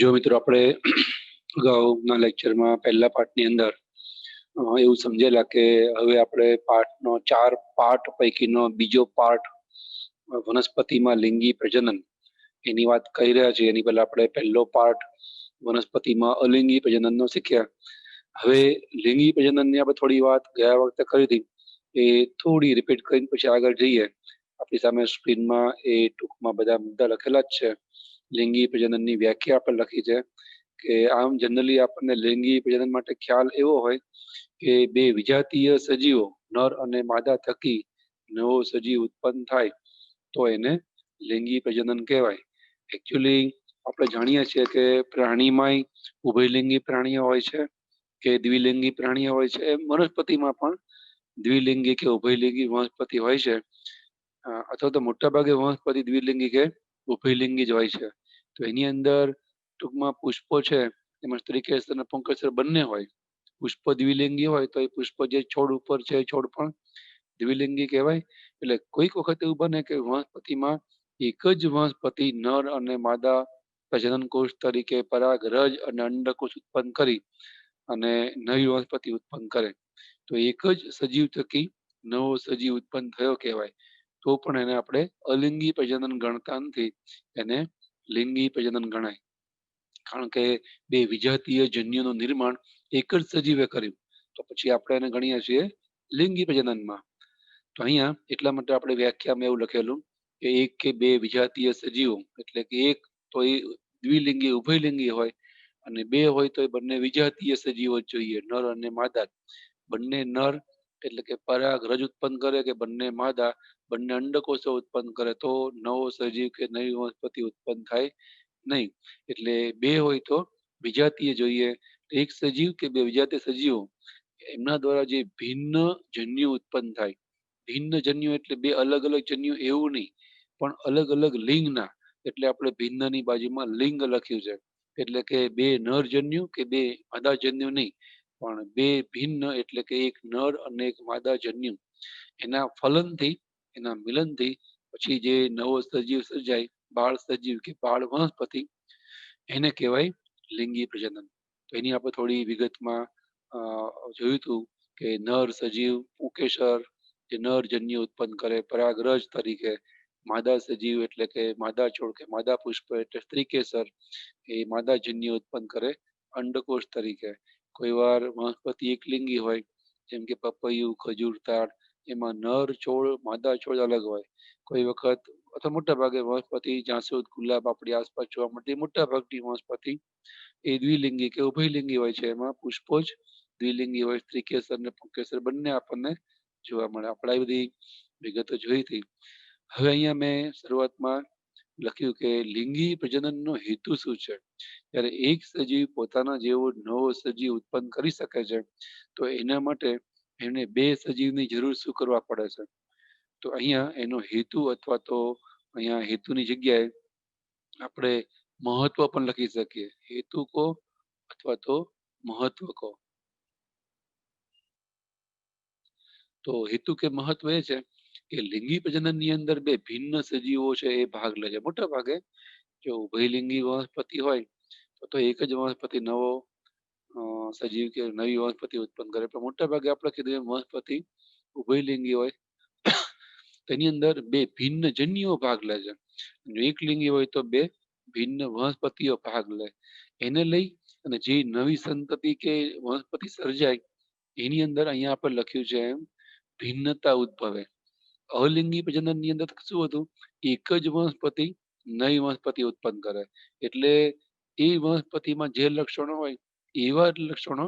જો મિત્રો આપણે અગાઉના લેક્ચરમાં પહેલા પાર્ટની અંદર એવું સમજેલા કે હવે આપણે પાર્ટનો 4 પાર્ટ પૈકીનો બીજો પાર્ટ વનસ્પતિમાં લિંગી પ્રજનન એની વાત કરી રહ્યા છીએ. એની પહેલા આપણે પહેલો પાર્ટ વનસ્પતિમાં અલિંગી પ્રજનનનો શીખ્યા. હવે લિંગી પ્રજનનની આપણે થોડી વાત ગયા વખતે કરી હતી, એ થોડી રિપીટ કરીને પછી આગળ જઈએ. આપણી સામે સ્ક્રીનમાં એ ટૂંકમાં બધા મુદ્દા લખેલા જ છે. લિંગી પ્રજનનની વ્યાખ્યા આપણે લખી છે કે આમ જનરલી આપણને લિંગી પ્રજનન માટે ખ્યાલ એવો હોય કે બે વિજાતીય સજીવો નર અને માદા થકી નવો સજીવ ઉત્પન્ન થાય તો એને લિંગી પ્રજનન કહેવાય. એકચ્યુઅલી આપણે જાણીએ છીએ કે પ્રાણીમાંય ઉભયલિંગી પ્રાણીઓ હોય છે કે દ્વિલિંગી પ્રાણીઓ હોય છે. એમ વનસ્પતિમાં પણ દ્વિલિંગી કે ઉભયલિંગી વનસ્પતિ હોય છે, અથવા તો મોટાભાગે વનસ્પતિ દ્વિલિંગી કે ઉભયલિંગી જ હોય છે. તો એની અંદર ટૂંકમાં પુષ્પો છે એમાં સ્ત્રીકેસર અને પુંકેસર બંને હોય. પુષ્પ દ્વિલિંગી હોય તો એ પુષ્પ જે છોડ ઉપર છે એ છોડ પણ દ્વિલિંગી કહેવાય. એટલે કોઈક વખત એવું બને કે વનસ્પતિમાં એક જ વનસ્પતિ નર અને માદા પ્રજનન કોષ તરીકે પરાગરજ અને અંડકોષ ઉત્પન્ન કરી અને નવી વનસ્પતિ ઉત્પન્ન કરે તો એક જ સજીવ થકી નવો સજીવ ઉત્પન્ન થયો કહેવાય. તો પણ એને આપણે અલિંગી પ્રજનન ગણતા નથી, એને લિંગી પ્રજનન ગણાય. કારણ કે બે વિજાતીય જન્યુનું નિર્માણ એક જ સજીવે કર્યું તો પછી આપણે એને ગણીએ છીએ લિંગી પ્રજનનમાં. તો અહીંયા એટલા માટે આપણે વ્યાખ્યામાં એવું લખેલું કે એક કે બે વિજાતીય સજીવો, એટલે કે એક તો એ દ્વિલિંગી ઉભયલિંગી હોય અને બે હોય તો એ બંને વિજાતીય સજીવો જ જોઈએ, નર અને માદા. બંને નર એટલે કે પરાગરજ ઉત્પન્ન કરે કે બંને માદા બંને અંડકોષો ઉત્પન્ન કરે તો નવો સજીવ કે નવી વનસ્પતિ ઉત્પન્ન થાય નહીં. એટલે બે હોય તો વિજાતીય જોઈએ. એક સજીવ કે બે વિજાતીય સજીવો એમના દ્વારા જે ભિન્ન જન્યુ ઉત્પન્ન થાય. ભિન્ન જન્યુ એટલે બે અલગ અલગ જન્યુ એવું નહીં, પણ અલગ અલગ લિંગના. એટલે આપણે ભિન્નની બાજુમાં લિંગ લખ્યું છે. એટલે કે બે નર જન્યુ કે બે માદા જન્યુ નહીં, પણ બે ભિન્ન એટલે કે એક નર અને એક માદા જન્યુ એના ફલનથી, એના મિલનથી પછી જે નવો સજીવ સર્જાય, બાળ સજીવ કે બાળ વનસ્પતિ, એને કહેવાય લિંગી પ્રજનન. તો એની આપણે થોડી વિગતમાં જોયું હતું કે નર સજીવ પુંકેસર જે નર જન્યુ ઉત્પન્ન કરે પરાગરજ તરીકે, માદા સજીવ એટલે કે માદા છોડ કે માદા પુષ્પ એટલે સ્ત્રીકેસર એ માદા જન્યુ ઉત્પન્ન કરે અંડકોષ તરીકે. કોઈ વાર વનસ્પતિ એકલિંગી હોય જેમ કે પપૈયું, ખજૂર, તાડ, એમાં નર છોડ માદા છોડ અલગ હોય. કોઈ વખત અથવા મોટા ભાગે વનસ્પતિ જાસૂદ, ગુલાબ આપણી આસપાસ જોવા મળતી મોટા ભાગની વનસ્પતિ એ દ્વિલિંગી કે ઉભયલિંગી હોય છે. એમાં પુષ્પો જ દ્વિલિંગી હોય, સ્ત્રીકેસર ને પુંકેસર બંને આપણને જોવા મળે. આપણે આવી બધી વિગતો જોઈ હતી. હવે અહીંયા મેં શરૂઆતમાં લખ્યું કે લિંગી પ્રજનનનો હેતુ શું છે. જ્યારે એક સજીવ પોતાના જેવો નવો સજીવ ઉત્પન્ન કરી શકે છે તો એના માટે એને બે સજીવની જરૂર શું કરવા પડે છે. તો અહીંયા એનો હેતુ અથવા તો અહીંયા હેતુની જગ્યાએ આપણે મહત્વ પણ લખી શકીએ. હેતુ કો અથવા તો મહત્વ કો. તો હેતુ કે મહત્વ એ છે કે લિંગી પ્રજનનની અંદર બે ભિન્ન સજીવો છે એ ભાગ લે છે. મોટા ભાગે જો ઉભયલિંગી વનસ્પતિ હોય તો એક જ વનસ્પતિ નવો સજીવ કે નવી વનસ્પતિ ઉત્પન્ન કરે. પણ મોટા ભાગે આપણે કીધું એમ વનસ્પતિ ઉભયલિંગી હોય તેની અંદર બે ભિન્ન જન્યુઓ ભાગ લે છે. એકલિંગી હોય તો બે ભિન્ન વનસ્પતિઓ ભાગ લે. એને લઈ અને જે નવી સંતતિ કે વનસ્પતિ સર્જાય એની અંદર અહીંયા આપણે લખ્યું છે એમ ભિન્નતા ઉદ્ભવે. અલિંગી પ્રજનનની અંદર શું હતું, એક જ વનસ્પતિ નવી વનસ્પતિ ઉત્પન્ન કરે. એટલે એ વનસ્પતિમાં જે લક્ષણો હોય એવા જ લક્ષણો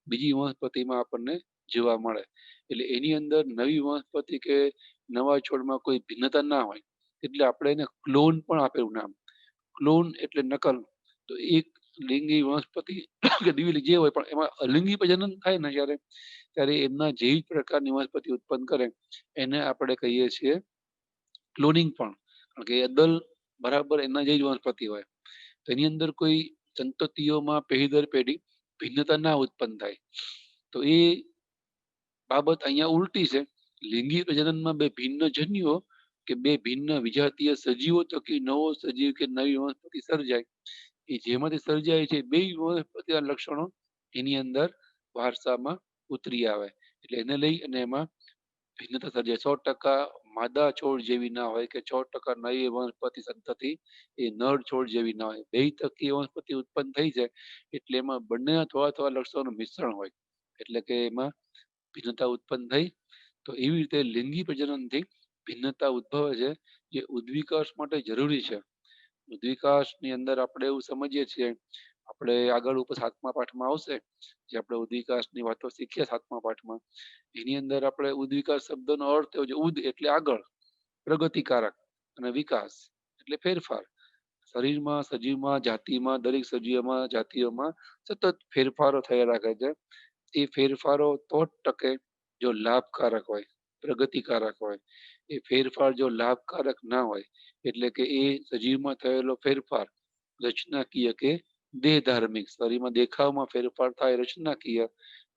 બીજી વનસ્પતિમાં આપણને જોવા મળે. એટલે એની અંદર નવી વનસ્પતિ કે નવા છોડમાં કોઈ ભિન્નતા ના હોય એટલે આપણે એને ક્લોન પણ આપેલું નામ. ક્લોન એટલે નકલ. તો એક લિંગી વનસ્પતિ કે દ્વિલિંગી જે હોય પણ એમાં અલિંગી પ્રજનન થાય ને ત્યારે એમના જેવી જ પ્રકારની વનસ્પતિ ઉત્પન્ન કરે એને આપણે કહીએ છીએ ક્લોનિંગ પણ. કારણ કે અદલ બરાબર એના જેવી જ વનસ્પતિ હોય તો એની અંદર કોઈ સંતતિઓમાં પેઢી દર પેઢી ભિન્નતા ના ઉત્પન્ન થાય. તો એ બાબત અહીંયા ઉલટી છે. લિંગી પ્રજનનમાં બે ભિન્ન જન્યુઓ કે બે ભિન્ન વિજાતીય સજીવો થકી નવો સજીવ કે નવી વનસ્પતિ સર્જાય એ જેમાંથી સર્જાય છે બે વનસ્પતિના લક્ષણો એની અંદર વારસામાં ઉતરી આવે, એટલે એને લઈ અને એમાં ભિન્નતા સર્જાય. 100% માદા છોડ જેવી ના હોય કે 100% નવી વનસ્પતિ સંતતિ એ નર છોડ જેવી ના હોય. બે થકી વનસ્પતિ ઉત્પન્ન થઈ જાય એટલે એમાં બંનેના થોડા થોડા લક્ષણોનું મિશ્રણ હોય, એટલે કે એમાં ભિન્નતા ઉત્પન્ન થઈ. તો એવી રીતે લિંગી પ્રજનનથી ભિન્નતા ઉદ્ભવે છે, જે ઉદ્વિકાસ માટે જરૂરી છે. ઉદ્વિકાસની અંદર આપણે એવું સમજીએ છીએ, આપણે આગળ ઉપર 7મા પાઠમાં આવશે, જે આપણે ઉદ્વિકાસની વાતો શીખીએ 7મા પાઠમાં, એની અંદર આપણે ઉદ્વિકાસ શબ્દનો અર્થ એવો છે, ઉદ એટલે આગળ, પ્રગતિકારક, અને વિકાસ એટલે ફેરફાર. શરીરમાં, સજીવમાં, જાતિમાં, દરેક સજીવમાં, જાતિઓમાં સતત ફેરફારો થયા રાખે છે. એ ફેરફારો તો જ ટકે જો લાભકારક હોય, પ્રગતિકારક હોય. એ ફેરફાર જો લાભકારક ના હોય, એટલે કે એ સજીવમાં થયેલો ફેરફાર રચનાકીય કે દેહ ધાર્મિક, શરીરમાં દેખાવમાં ફેરફાર થાય રચનાકીય,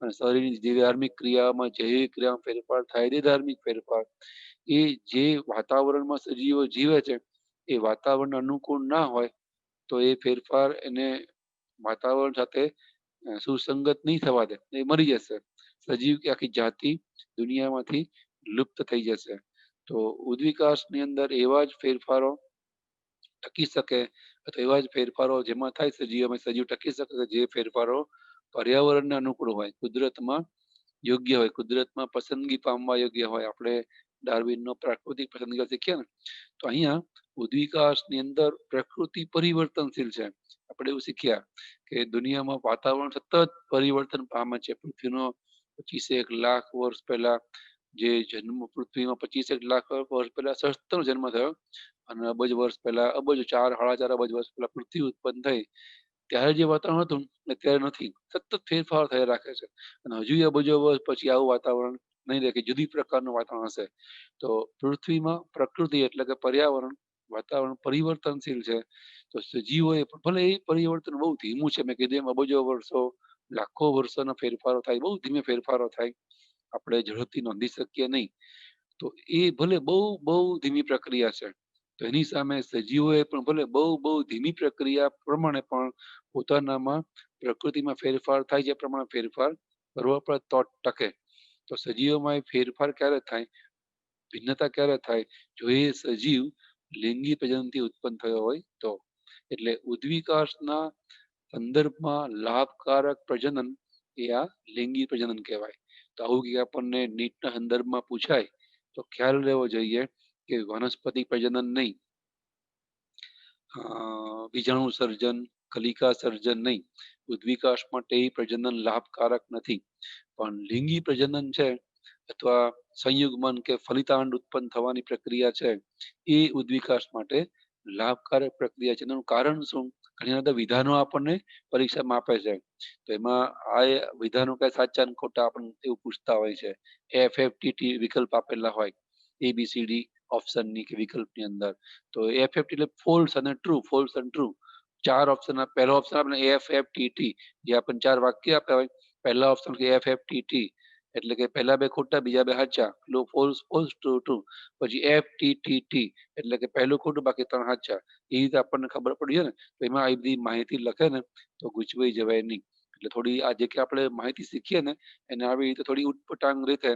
અને શરીરની ધાર્મિક ક્રિયામાં જૈવિક ક્રિયામાં ફેરફાર થાય તે ધાર્મિક ફેરફાર. એ જે વાતાવરણમાં સજીવો જીવે છે એ વાતાવરણ અનુકૂળ ના હોય તો એ ફેરફાર એને વાતાવરણ સાથે સુસંગત નહીં થવા દે, એ મરી જશે. સજીવ કે આખી જાતિ દુનિયામાંથી લુપ્ત થઈ જશે. તો ઉદ્વિકાસની અંદર એવા જ ફેરફારો ટકી શકે, અથવા એવા જ ફેરફારો જેમાં થાય સજીવમાં સજીવ ટકી શકે જે ફેરફારો પર્યાવરણને અનુકૂળ હોય, કુદરતમાં યોગ્ય હોય, કુદરતમાં પસંદગી પામવા યોગ્ય હોય. આપણે ડાર્વિનનો પ્રાકૃતિક પસંદગી શીખ્યા ને, તો અહીંયા ઉદ્વિકાસની અંદર પ્રકૃતિ પરિવર્તનશીલ છે. આપણે એવું શીખ્યા કે દુનિયામાં વાતાવરણ સતત પરિવર્તન પામે છે. પૃથ્વીનો 25 લાખ વર્ષ પહેલા જે જન્મ, પૃથ્વીમાં 25 લાખ વર્ષ પહેલા સસ્તનો જન્મ થયો, અને અબજ વર્ષ પહેલા, અબજ 4-4.5 અબજ વર્ષ પહેલા પૃથ્વી ઉત્પન્ન થઈ, ત્યારે જે વાતાવરણ હતું અત્યારે નથી. સતત ફેરફાર થયા રાખે છે, અને હજુ અબજો વર્ષ પછી આવું વાતાવરણ નહીં રહે, કે જુદી પ્રકારનું વાતાવરણ હશે. તો પૃથ્વીમાં પ્રકૃતિ એટલે કે પર્યાવરણ, વાતાવરણ પરિવર્તનશીલ છે. તો સજીવો એ ભલે એ પરિવર્તન બહુ ધીમું છે, મેં કીધું એમ અબજો વર્ષો, લાખો વર્ષોના ફેરફારો થાય, બહુ ધીમે ફેરફારો થાય, આપણે ઝડપથી નોંધી શકીએ નહીં. તો એ ભલે બહુ બહુ ધીમી પ્રક્રિયા છે, તો એની સામે સજીવોએ પણ ભલે બહુ બહુ ધીમી પ્રક્રિયા પ્રમાણે પણ પોતાનામાં પ્રકૃતિમાં ફેરફાર થાય છે પ્રમાણે ફેરફાર કરવા પડે તો જ ટકે. તો સજીવોમાં એ ફેરફાર ક્યારે થાય, ભિન્નતા ક્યારે થાય, જો એ સજીવ લિંગી પ્રજનનથી ઉત્પન્ન થયો હોય તો. એટલે ઉદ્વિકાસના સંદર્ભમાં લાભકારક પ્રજનન એ આ લિંગી પ્રજનન કહેવાય. તો આવું કે આપણને નીટના સંદર્ભમાં પૂછાય તો ખ્યાલ રહેવો જોઈએ કે વનસ્પતિ પ્રજનન નહીં, બીજાણુ સર્જન, કલિકા સર્જન નહીં, ઉદ્વિકાસ માટે એ પ્રજનન લાભકારક નથી. પણ લિંગી પ્રજનન છે, અથવા સંયુગ્મન કે ફલિતાંડ ઉત્પન્ન થવાની પ્રક્રિયા છે, એ ઉદ્વિકાસ માટે લાભકારક પ્રક્રિયા છે. એનું કારણ શું? ઘણી બધા વિધાનો આપણને પરીક્ષામાં આપે છે, તો એમાં આ વિધાનો કઈ સાચા ને ખોટા આપણને એવું પૂછતા હોય છે. FFTT વિકલ્પ આપેલા હોય, ABCD ઓપ્શનની કે વિકલ્પની અંદર. તો FFT એટલે ફોલ્સ અને ટ્રુ, ફોલ્સ અને ટ્રુ. 4 ઓપ્શન, પહેલો ઓપ્શન આપણે FFTT, જે આપણને 4 વાક્ય આપ્યા હોય, પહેલા ઓપ્શન કે FFTT એટલે કે પહેલા બે ખોટા બીજા બે સાચા, ફોલ્સ ફોલ્સ ટ્રુ ટ્રુ. પછી FTTT એટલે કે પહેલું ખોટું બાકી 3 સાચા. એ રીતે આપણને ખબર પડી ને, તો એમાં આ બધી માહિતી લખે ને તો ગૂંચવાઈ જવાય નહીં. એટલે થોડી આ જે કે આપણે માહિતી શીખીએ ને એને આવી રીતે થોડી ઉટપટાંગ રીતે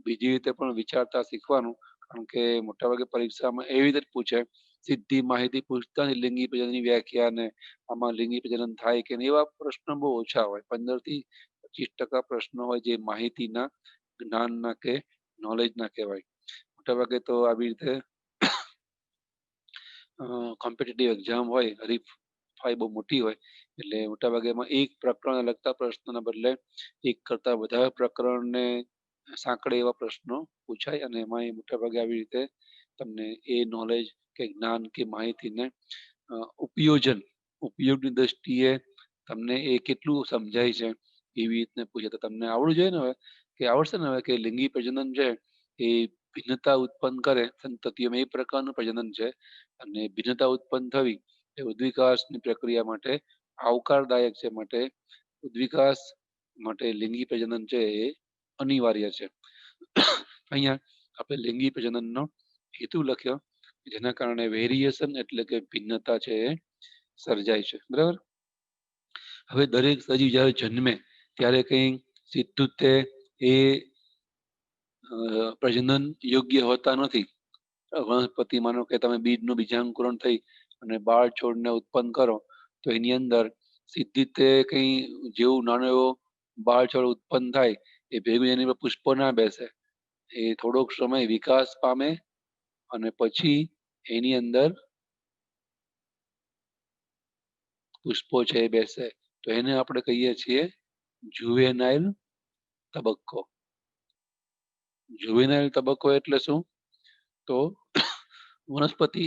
બીજી રીતે પણ વિચારતા શીખવાનું. કારણ કે મોટાભાગે પરીક્ષામાં એવી રીતે જ પૂછે, સીધી માહિતી પૂછતા નથી. લિંગી પ્રજનનની વ્યાખ્યા ને આમાં લિંગી પ્રજનન થાય કે નહીં, એવા પ્રશ્નો બહુ ઓછા હોય. 15-25% પ્રશ્નો હોય જે માહિતીના, જ્ઞાનના કે નોલેજના કહેવાય. મોટાભાગે તો આવી રીતે કોમ્પિટિટિવ એક્ઝામ હોય, હરીફાઈ બહુ મોટી હોય, એટલે મોટાભાગે એમાં એક પ્રકરણને લગતા પ્રશ્નોના બદલે એક કરતા વધારે પ્રકરણને સાંકળે એવા પ્રશ્નો પૂછાય, અને એમાં એ મોટાભાગે આવી રીતે તમને એ નોલેજ કે જ્ઞાન કે માહિતીને ઉપયોજન, ઉપયોગની દ્રષ્ટિએ તમને એ કેટલું સમજાય છે એવી રીતને પૂછે. તો તમને આવડવું જોઈએ ને હવે, કે આવડશે ને હવે કે લિંગી પ્રજનન છે એ ભિન્નતા ઉત્પન્ન કરે સંતતિઓમાં, એ પ્રકારનું પ્રજનન છે, અને ભિન્નતા ઉત્પન્ન થવી એ ઉદ્વિકાસની પ્રક્રિયા માટે આવકારદાયક છે. માટે ઉદ્વિકાસ માટે લિંગી પ્રજનન છે એ અનિવાર્ય છે. અહીંયા આપણે લિંગી પ્રજનનનો હેતુ લખ્યો, જેના કારણે વેરિએશન એટલે કે ભિન્નતા છે એ સર્જાય છે, બરાબર. હવે દરેક સજીવ જ્યારે જન્મે ત્યારે કઈ સીધું જ તે એ પ્રજનન યોગ્ય હોતા નથી. વનસ્પતિ માનો કે તમે બીજનું બીજાંકુરણ થઈ અને બાળ છોડને ઉત્પન્ન કરો તો એની અંદર સીધી જ તે કઈ જેવું નાનો એવો બાળ છોડ ઉત્પન્ન થાય એ ભેગું એની પર પુષ્પો ના બેસે. એ થોડોક સમય વિકાસ પામે અને પછી એની અંદર પુષ્પો છે એ બેસે. તો એને આપણે કહીએ છીએ જુવેનાઇલ તબક્કો. જુવેનાઇલ તબક્કો એટલે શું? તો વનસ્પતિ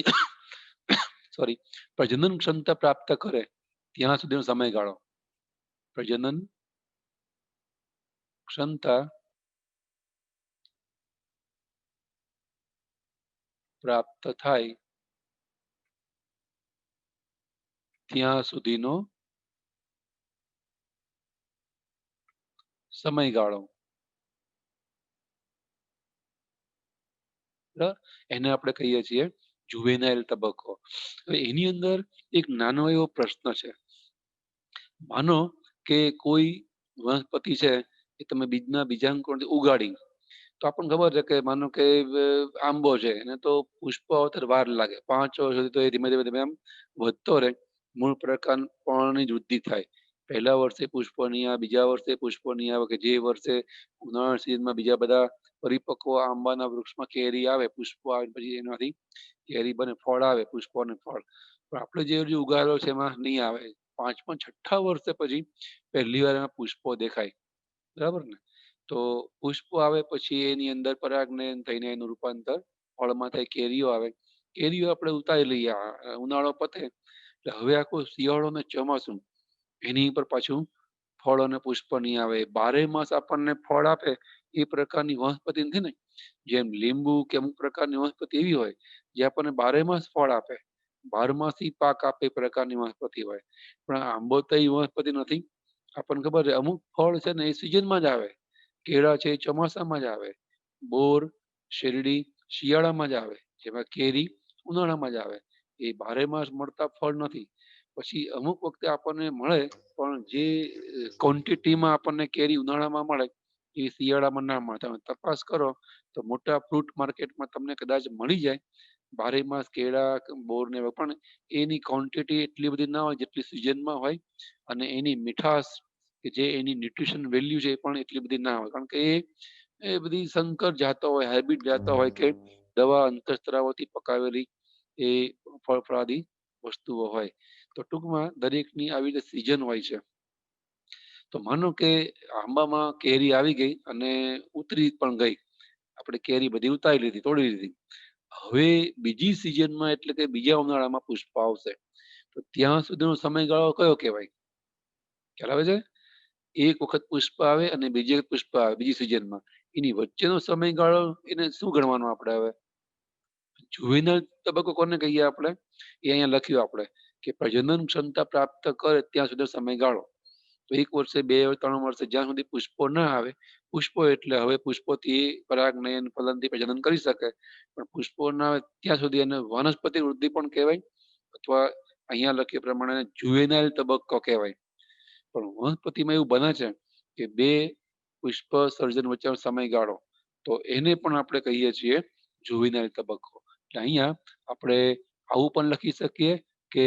સોરી પ્રજનન ક્ષમતા પ્રાપ્ત કરે ત્યાં સુધીનો સમયગાળો. પ્રજનન ક્ષમતા પ્રાપ્ત થાય ત્યાં સુધીનો સમયગાળો. બરાબર, એને આપણે કહીએ છીએ જુવેનાઇલ તબક્કો. હવે એની અંદર એક નાનો એવો પ્રશ્ન છે. માનો કે કોઈ વનસ્પતિ છે એ તમે બીજના બીજાંકુરણથી ઉગાડી તો આપણને ખબર છે કે માનો કે આંબો છે એને તો પુષ્પ આવતા વાર લાગે, 5 વર્ષ સુધી તો એ ધીમે ધીમે ધીમે આમ વધતો રહે. મૂળ પ્રકાર પર્ણની જ વૃદ્ધિ થાય. પહેલા વર્ષે પુષ્પ નહીં આવે, બીજા વર્ષે પુષ્પ નહીં આવે, કે જે વર્ષે ઉનાળા સિઝનમાં બીજા બધા પરિપક્વ આંબાના વૃક્ષમાં કેરી આવે, પુષ્પો આવે, પછી એનાથી કેરી બને, ફળ આવે, પુષ્પો અને ફળ. પણ આપણે જે ઉગાડેલો છે એમાં નહીં આવે. 5મા 6ઠ્ઠા વર્ષે પછી પહેલી વાર એમાં પુષ્પો દેખાય, બરાબર ને. તો પુષ્પો આવે પછી એની અંદર પરાગનયન થઈને એનું રૂપાંતર ફળમાં થાય, કેરીઓ આવે. કેરીઓ આપણે ઉતારી લઈએ, ઉનાળો પતે એટલે હવે આખો શિયાળો ને ચોમાસું એની પર પાછું ફળ અને પુષ્પ નહીં આવે. 12 માસ આપણને ફળ આપે એ પ્રકારની વનસ્પતિ નથી ને. જેમ લીંબુ કે અમુક પ્રકારની વનસ્પતિ એવી હોય જે આપણને 12 માસ ફળ આપે, 12 માસી પાક આપે એ પ્રકારની વનસ્પતિ હોય. પણ આંબો તો એ વનસ્પતિ નથી. આપણને ખબર છે અમુક ફળ છે ને એ સિઝનમાં જ આવે. કેળા છે એ ચોમાસામાં જ આવે, બોર શેરડી શિયાળામાં જ આવે, જેમાં કેરી ઉનાળામાં જ આવે. એ 12 માસ મળતા ફળ નથી. પછી અમુક વખતે આપણને મળે પણ જે ક્વોન્ટિટીમાં આપણને કેરી ઉનાળામાં મળે એ શિયાળામાં ના મળે. તમે તપાસ કરો તો મોટા ફ્રૂટ માર્કેટમાં તમને કદાચ મળી જાય 12 માસ કેળા, બોર ને પણ એની ક્વોન્ટિટી એટલી બધી ના હોય જેટલી સિઝનમાં હોય. અને એની મીઠાશ કે જે એની ન્યુટ્રિશન વેલ્યુ છે એ પણ એટલી બધી ના હોય, કારણ કે એ બધી સંકર જાતો હોય, હાઇબ્રિડ જાતો હોય કે દવા અંતઃસ્ત્રાવોથી પકાવેલી એ ફળફળાદી વસ્તુઓ હોય. તો ટૂંકમાં દરેકની આવી રીતે સિઝન હોય છે. તો માનો કે આંબામાં કેરી આવી ગઈ અને ઉતરી પણ ગઈ, આપણે કેરી બધી ઉતારી લીધી, તોડી લીધી. હવે બીજી સિઝનમાં એટલે કે બીજા ઉનાળામાં પુષ્પ આવશે. તો ત્યાં સુધીનો સમયગાળો કયો કહેવાય? ખ્યાલ આવે છે? એક વખત પુષ્પ આવે અને બીજી વખત પુષ્પ આવે બીજી સિઝનમાં, એની વચ્ચેનો સમયગાળો એને શું ગણવાનો આપણે? હવે જુવેનાઇલ તબક્કો કોને કહીએ આપણે? એ અહીંયા લખ્યું આપણે કે પ્રજનન ક્ષમતા પ્રાપ્ત કરે ત્યાં સુધીનો સમયગાળો. તો 1 વર્ષે, 2 3 વર્ષે જ્યાં સુધી પુષ્પો ના આવે, પુષ્પો એટલે હવે પુષ્પોથી પરાગનયન ફલનથી પ્રજનન કરી શકે, પણ પુષ્પો ના આવે ત્યાં સુધી એને વનસ્પતિ વૃદ્ધિ પણ કહેવાય, અથવા અહીંયા લખ્યા પ્રમાણે જુવેનાઇલ તબક્કો કહેવાય. પણ વનસ્પતિમાં એવું બને છે કે બે પુષ્પ સર્જન વચ્ચેનો સમયગાળો, તો એને પણ આપણે કહીએ છીએ જુવેનાઇલ તબક્કો. એટલે અહીંયા આપણે આવું પણ લખી શકીએ કે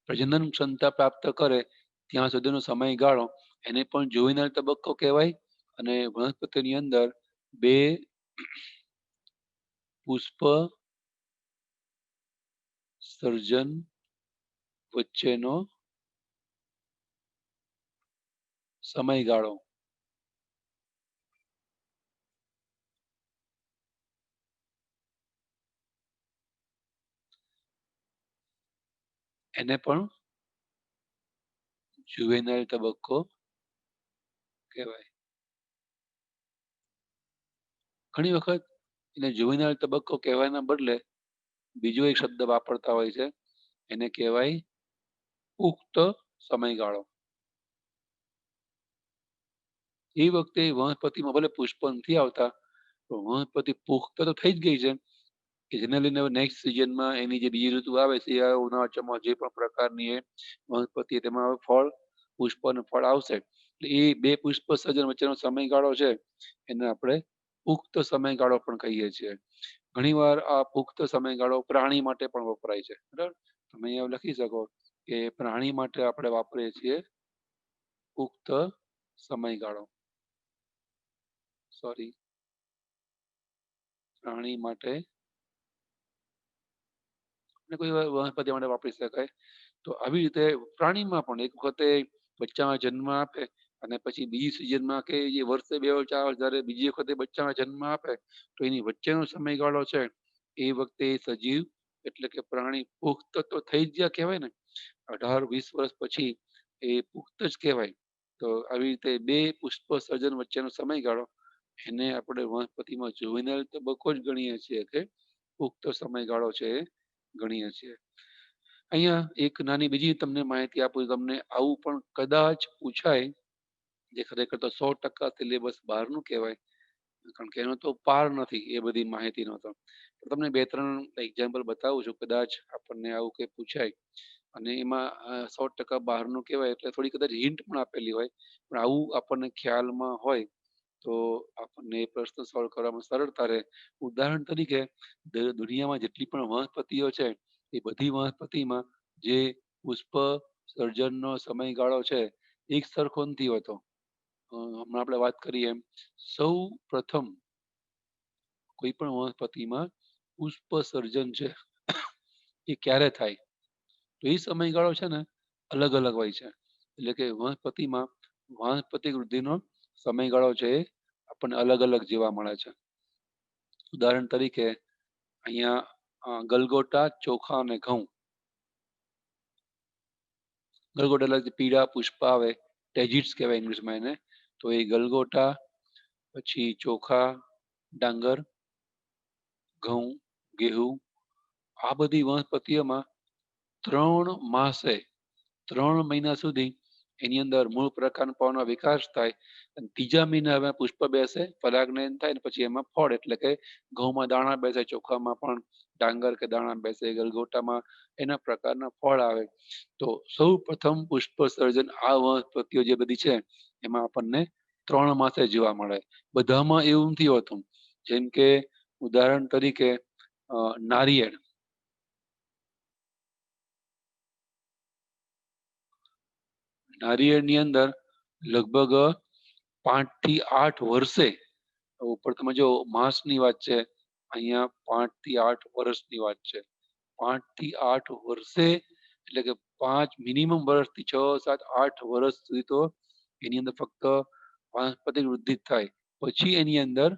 પ્રજનન ક્ષમતા પ્રાપ્ત કરે ત્યાં સુધીનો સમયગાળો એને પણ જુવેનાઇલ તબક્કો કહેવાય. અને વનસ્પતિની અંદર બે પુષ્પ સર્જન વચ્ચેનો સમયગાળો એને પણ જુવેનાઇલ તબક્કો કહેવાય. ઘણી વખત એને જુવેનાઇલ તબક્કો કહેવાના બદલે બીજો એક શબ્દ વાપરતા હોય છે, એને કહેવાય પુખ્ત સમયગાળો. એ વખતે વનસ્પતિમાં ભલે પુષ્પ નથી આવતા પણ વનસ્પતિ પુખ્ત તો થઈ જ ગઈ છે, કે જેને લઈને નેક્સ્ટ સિઝનમાં એની જે બીજી ઋતુ આવે શિયાળો ઉનાળો ચોમાસું જે પણ પ્રકારની એ વનસ્પતિ તેમાં હવે ફળ પુષ્પ અને ફળ આવશે. એટલે એ બે પુષ્પ સર્જન વચ્ચેનો સમયગાળો છે એને આપણે પુખ્ત સમયગાળો પણ કહીએ છીએ. ઘણીવાર આ પુખ્ત સમયગાળો પ્રાણી માટે પણ વપરાય છે. બરાબર, તમે અહીંયા લખી શકો કે પ્રાણી માટે આપણે વાપરીએ છીએ પુખ્ત સમયગાળો. સોરી, પ્રાણી માટે અને કોઈ વનસ્પતિ માટે વાપરી શકાય. તો આવી રીતે પ્રાણીમાં પણ એક વખતે બચ્ચામાં જન્મ આપે અને પછી બીજી સિઝનમાં કે જે વર્ષે 2 4 જ્યારે બીજી વખતે બચ્ચામાં જન્મ આપે તો એની વચ્ચેનો સમયગાળો છે એ વખતે એ સજીવ એટલે કે પ્રાણી પુખ્ત તો થઈ જ ગયા કહેવાય ને. 18 20 વર્ષ પછી એ પુખ્ત જ કહેવાય. તો આવી રીતે બે પુષ્પ સર્જન વચ્ચેનો સમયગાળો એને આપણે વનસ્પતિમાં જુવેનાઇલ તબક્કો જ ગણીએ છીએ કે પુખ્ત સમયગાળો છે એ ગણીએ છીએ. અહીંયા એક નાની બીજી તમને માહિતી આપું, તમને આવું પણ કદાચ પૂછાય જે ખરેખર તો 100% સિલેબસ બહારનું કહેવાય, કારણ કે એનો તો પાર નથી એ બધી માહિતીનો. તો તમને 2 3 એક્ઝામ્પલ બતાવું છું, કદાચ આપણને આવું કંઈ પૂછાય અને એમાં 100% બહારનું કહેવાય એટલે થોડી કદાચ હિન્ટ પણ આપેલી હોય, પણ આવું આપણને ખ્યાલમાં હોય તો આપણને એ પ્રશ્ન સોલ્વ કરવામાં સરળતા રહે. ઉદાહરણ તરીકે દુનિયામાં જેટલી પણ વનસ્પતિઓ છે એ બધી વનસ્પતિમાં જે પુષ્પ સર્જનનો સમયગાળો છે એક સરખો નથી હોતો. હમણાં આપણે વાત કરીએ એમ સૌ પ્રથમ કોઈ પણ વનસ્પતિમાં પુષ્પ સર્જન છે એ ક્યારે થાય તો એ સમયગાળો છે ને અલગ અલગ હોય છે. એટલે કે વનસ્પતિમાં વાનસ્પતિક વૃદ્ધિનો સમયગાળો છે એ આપણને અલગ અલગ જોવા મળે છે. ઉદાહરણ તરીકે અહીંયા ગલગોટા, ચોખા અને ઘઉં. ગલગોટા એટલે પીળા પુષ્પ આવે, ટેજીટ્સ કહેવાય ઇંગ્લિશમાં એને. તો એ ગલગોટા, પછી ચોખા, ડાંગર, ઘઉં, ગેહું, આ બધી વનસ્પતિઓમાં 3 માસે 3 મહિના સુધી એની અંદર મૂળ પ્રકાંડનો વિકાસ થાય અને ત્રીજા મહિના હવે પુષ્પ બેસે, પરાગનયન થાય ને પછી એમાં ફળ એટલે કે ઘઉંમાં દાણા બેસે, ચોખામાં પણ ડાંગર કે દાણા બેસે, ગલગોટામાં એના પ્રકારના ફળ આવે. તો સૌ પ્રથમ પુષ્પ સર્જન આ વનસ્પતિઓ જે બધી છે એમાં આપણને 3 માસે જોવા મળે. બધામાં એવું નથી હોતું. જેમ કે ઉદાહરણ તરીકે નારિયેળ. નારિયેળની અંદર લગભગ 5 થી 8 વર્ષે, ઉપર તમે જો માસની વાત છે, અહીંયા 5 થી 8 વર્ષની વાત છે. 5 થી 8 વર્ષે એટલે કે 5 મિનિમમ વર્ષથી 6 7 8 વર્ષ સુધી તો એની અંદર ફક્ત વાનસ્પતિક વૃદ્ધિ જ થાય. પછી એની અંદર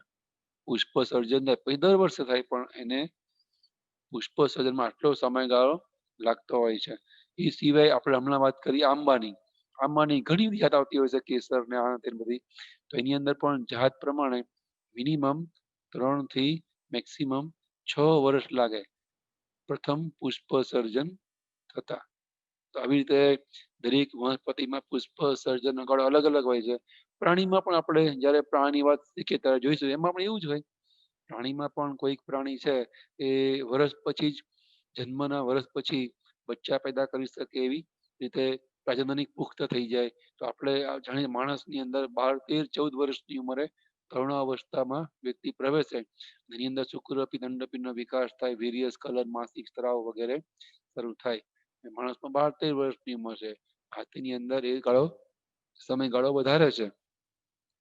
પુષ્પ સર્જન થાય. પછી દર વર્ષે થાય પણ એને પુષ્પ સર્જનમાં આટલો સમયગાળો લાગતો હોય છે. એ સિવાય આપણે હમણાં વાત કરીએ આંબાની. આંબાની ઘણી બધી જાત આવતી હોય છે, કેસર ને આ તે બધી. તો એની અંદર પણ જાત પ્રમાણે મિનિમમ 3 થી મેક્સિમમ 6 વર્ષ લાગે પ્રથમ પુષ્પ સર્જન થતા. તો આવી રીતે દરેક વનસ્પતિમાં પુષ્પ સર્જનનો ગાળો અલગ અલગ હોય છે. પ્રાણીમાં પણ આપણે જ્યારે પ્રાણી વાત શીખીએ ત્યારે જોઈશું, એમાં પણ એવું જ હોય. પ્રાણીમાં પણ કોઈક પ્રાણી છે એ વર્ષ પછી જ જન્મના વર્ષ પછી બચ્ચા પેદા કરી શકે એવી રીતે પ્રજનનિક પુખ્ત થઈ જાય. તો આપણે જાણીએ માણસની અંદર 12 13 14 વર્ષની ઉંમરે તરુણાવસ્થામાં વ્યક્તિ પ્રવેશે. એની અંદર શુક્રપિંડ અંડપિંડનો વિકાસ થાય, વીર્ય સ્ખલન, માસિક સ્ત્રાવ વગેરે શરૂ થાય. માણસમાં 12 13 વર્ષની ઉંમર છે. હાથીની અંદર એ ગાળો સમયગાળો વધારે છે.